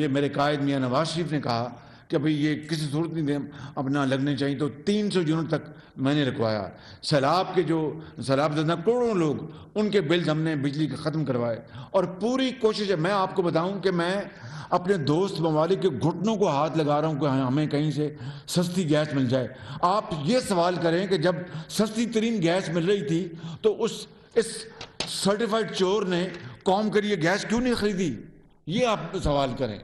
میرے قائد میاں نواز شریف نے کہا کہ بھئی یہ کسی صورت نہیں اپنا لگنے چاہیے، تو 300 یونٹ تک میں نے رکھوایا. سیلاب کے جو سیلاب زدہ کروڑوں لوگ، ان کے بلز ہم نے بجلی کے ختم کروائے. اور پوری کوشش ہے، میں آپ کو بتاؤں کہ میں اپنے دوست ممالک کے گھٹنوں کو ہاتھ لگا رہا ہوں کہ ہمیں کہیں سے سستی گیس مل جائے. آپ یہ سوال کریں کہ جب سستی ترین گیس مل رہی تھی تو اس سرٹیفائیڈ چور نے قوم کے لیے گیس کیوں نہیں خریدی؟ یہ آپ سوال کریں.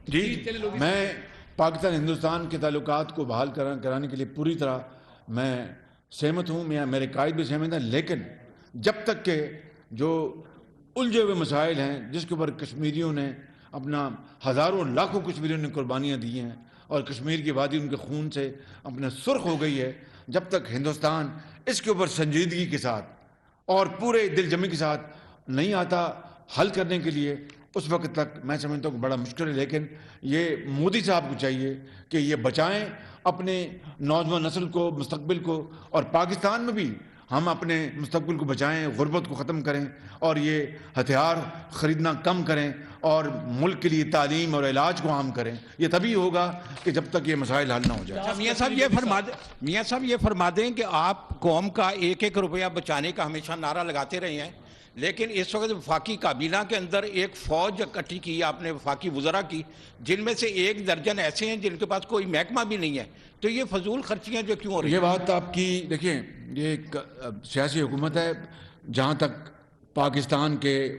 جی میں پاکستان ہندوستان کے تعلقات کو بحال کرانے کے لیے پوری طرح میں سہمت ہوں. میرے قائد بھی سہمت ہیں، لیکن جب تک کہ جو الجھے ہوئے مسائل ہیں جس کے اوپر کشمیریوں نے اپنا ہزاروں لاکھوں کشمیریوں نے قربانیاں دی ہیں اور کشمیر کی وادی ان کے خون سے اپنا سرخ ہو گئی ہے، جب تک ہندوستان اس کے اوپر سنجیدگی کے ساتھ اور پورے دل جمی کے ساتھ نہیں آتا حل کرنے کے لیے، اس وقت تک میں سمجھتا ہوں کہ بڑا مشکل ہے. لیکن یہ مودی صاحب کو چاہیے کہ یہ بچائیں اپنے نوجوان نسل کو، مستقبل کو، اور پاکستان میں بھی ہم اپنے مستقبل کو بچائیں، غربت کو ختم کریں اور یہ ہتھیار خریدنا کم کریں اور ملک کے لیے تعلیم اور علاج کو عام کریں. یہ تبھی ہوگا کہ جب تک یہ مسائل حل نہ ہو جائے. میاں صاحب یہ فرما دیں کہ آپ قوم کا 1-1 روپیہ بچانے کا ہمیشہ نعرہ لگاتے رہے ہیں، لیکن اس وقت وفاقی کابینہ کے اندر ایک فوج اکٹھی کی آپ نے وفاقی وزراء کی، جن میں سے 1 درجن ایسے ہیں جن کے پاس کوئی محکمہ بھی نہیں ہے. تو یہ فضول خرچیاں جو کیوں ہو رہی ہیں؟ یہ بات آپ کی دیکھیں، یہ ایک سیاسی حکومت ہے. جہاں تک پاکستان کے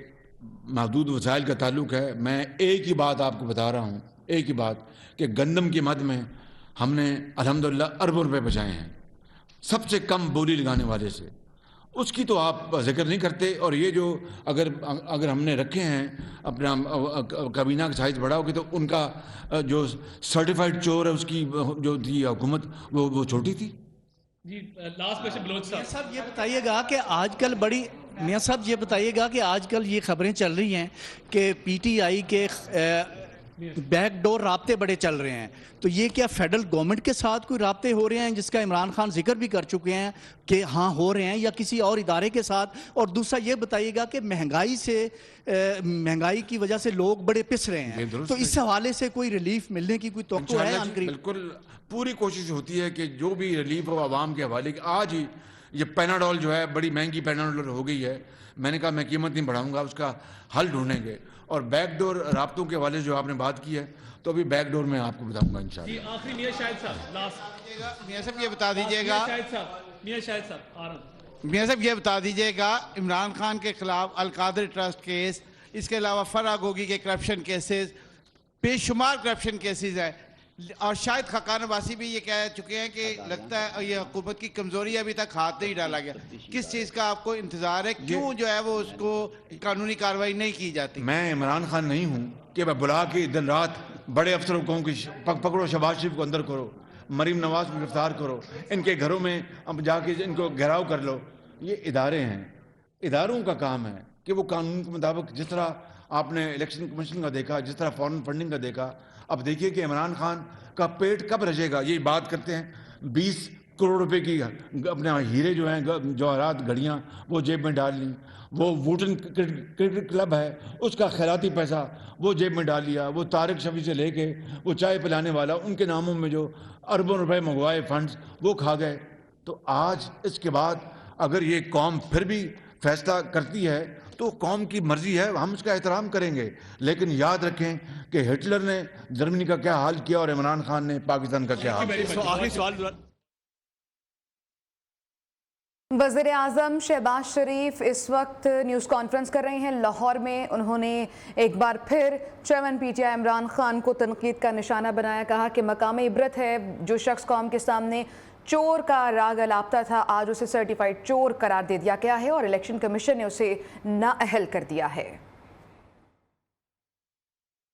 محدود وسائل کا تعلق ہے، میں ایک ہی بات آپ کو بتا رہا ہوں، ایک ہی بات، کہ گندم کی مد میں ہم نے الحمدللہ اربوں روپے بچائے ہیں سب سے کم بولی لگانے والے سے. اس کی تو آپ ذکر نہیں کرتے. اور یہ جو اگر ہم نے رکھے ہیں اپنا کابینہ کا سائز بڑا ہوگی تو ان کا جو سرٹیفائیڈ چور ہے اس کی جو تھی حکومت وہ چھوٹی تھی. جی لاسٹ کویسچن بلوچ صاحب یہ بتائیے گا کہ آج کل میاں صاحب یہ بتائیے گا کہ آج کل یہ خبریں چل رہی ہیں کہ پی ٹی آئی کے بیک ڈور رابطے بڑے چل رہے ہیں، تو یہ کیا فیڈرل گورنمنٹ کے ساتھ کوئی رابطے ہو رہے ہیں جس کا عمران خان ذکر بھی کر چکے ہیں کہ ہاں ہو رہے ہیں، یا کسی اور ادارے کے ساتھ؟ اور دوسرا یہ بتائیے گا کہ مہنگائی کی وجہ سے لوگ بڑے پس رہے ہیں، تو اس حوالے سے کوئی ریلیف ملنے کی کوئی توقع ہے؟ بالکل پوری کوشش ہوتی ہے کہ جو بھی ریلیف ہو عوام کے حوالے کی. آج ہی یہ پیناڈول جو ہے بڑی مہنگی پیناڈول ہو گئی ہے، میں نے کہا میں قیمت نہیں بڑھاؤں گا، اس کا حل ڈھونڈیں گے. اور بیک ڈور رابطوں کے حوالے جو آپ نے بات کی ہے تو ابھی بیک ڈور میں آپ کو بتاؤں گا انشاءاللہ. جی آخری میاں شاہد صاحب لاسٹ. میاں صاحب یہ بتا دیجیے گا، میاں شاہد صاحب آ رہا ہوں. میاں صاحب یہ بتا دیجیے گا عمران خان کے خلاف القادری ٹرسٹ کیس، اس کے علاوہ فرح گوگی کے کرپشن کیسز، بے شمار کرپشن کیسز ہیں، اور شاید خاقان عباسی بھی یہ کہہ چکے ہیں کہ لگتا ہے یہ حکومت کی کمزوری ابھی تک ہاتھ نہیں ڈالا گیا. کس چیز کا آپ کو انتظار ہے؟ کیوں جو ہے وہ اس کو قانونی کارروائی نہیں کی جاتی؟ میں عمران خان نہیں ہوں کہ میں بلا کے دن رات بڑے افسروں کو کہوں کہ پکڑو شہباز شریف کو اندر کرو، مریم نواز کو گرفتار کرو، ان کے گھروں میں اب جا کے ان کو گھیراؤ کر لو. یہ ادارے ہیں، اداروں کا کام ہے کہ وہ قانون کے مطابق، جس طرح آپ نے الیکشن کمیشن کا دیکھا، جس طرح فارن فنڈنگ کا دیکھا. اب دیکھیے کہ عمران خان کا پیٹ کب رجے گا. یہ بات کرتے ہیں 20 کروڑ روپے کی اپنے ہیرے جو ہیں، جواہرات، گھڑیاں وہ جیب میں ڈال لیں. وہ ووٹن کرکٹ کلب ہے، اس کا خیراتی پیسہ وہ جیب میں ڈال لیا. وہ طارق شفیع سے لے کے وہ چائے پلانے والا، ان کے ناموں میں جو اربوں روپے منگوائے فنڈز وہ کھا گئے. تو آج اس کے بعد اگر یہ قوم پھر بھی فیصلہ کرتی ہے تو قوم کی مرضی ہے، ہم اس کا احترام کریں گے. لیکن یاد رکھیں کہ ہٹلر نے جرمنی کا کیا حال کیا اور عمران خان نے پاکستان کا کیا حال کیا. آخری سوال. وزیر اعظم شہباز شریف اس وقت نیوز کانفرنس کر رہے ہیں لاہور میں. انہوں نے ایک بار پھر chairman P T I Imran Khan کو تنقید کا نشانہ بنایا. کہا کہ مقام عبرت ہے جو شخص قوم کے سامنے چور کا راگ الاپتا تھا، آج اسے سرٹیفائیڈ چور قرار دے دیا گیا ہے اور الیکشن کمیشن نے اسے نااہل کر دیا ہے.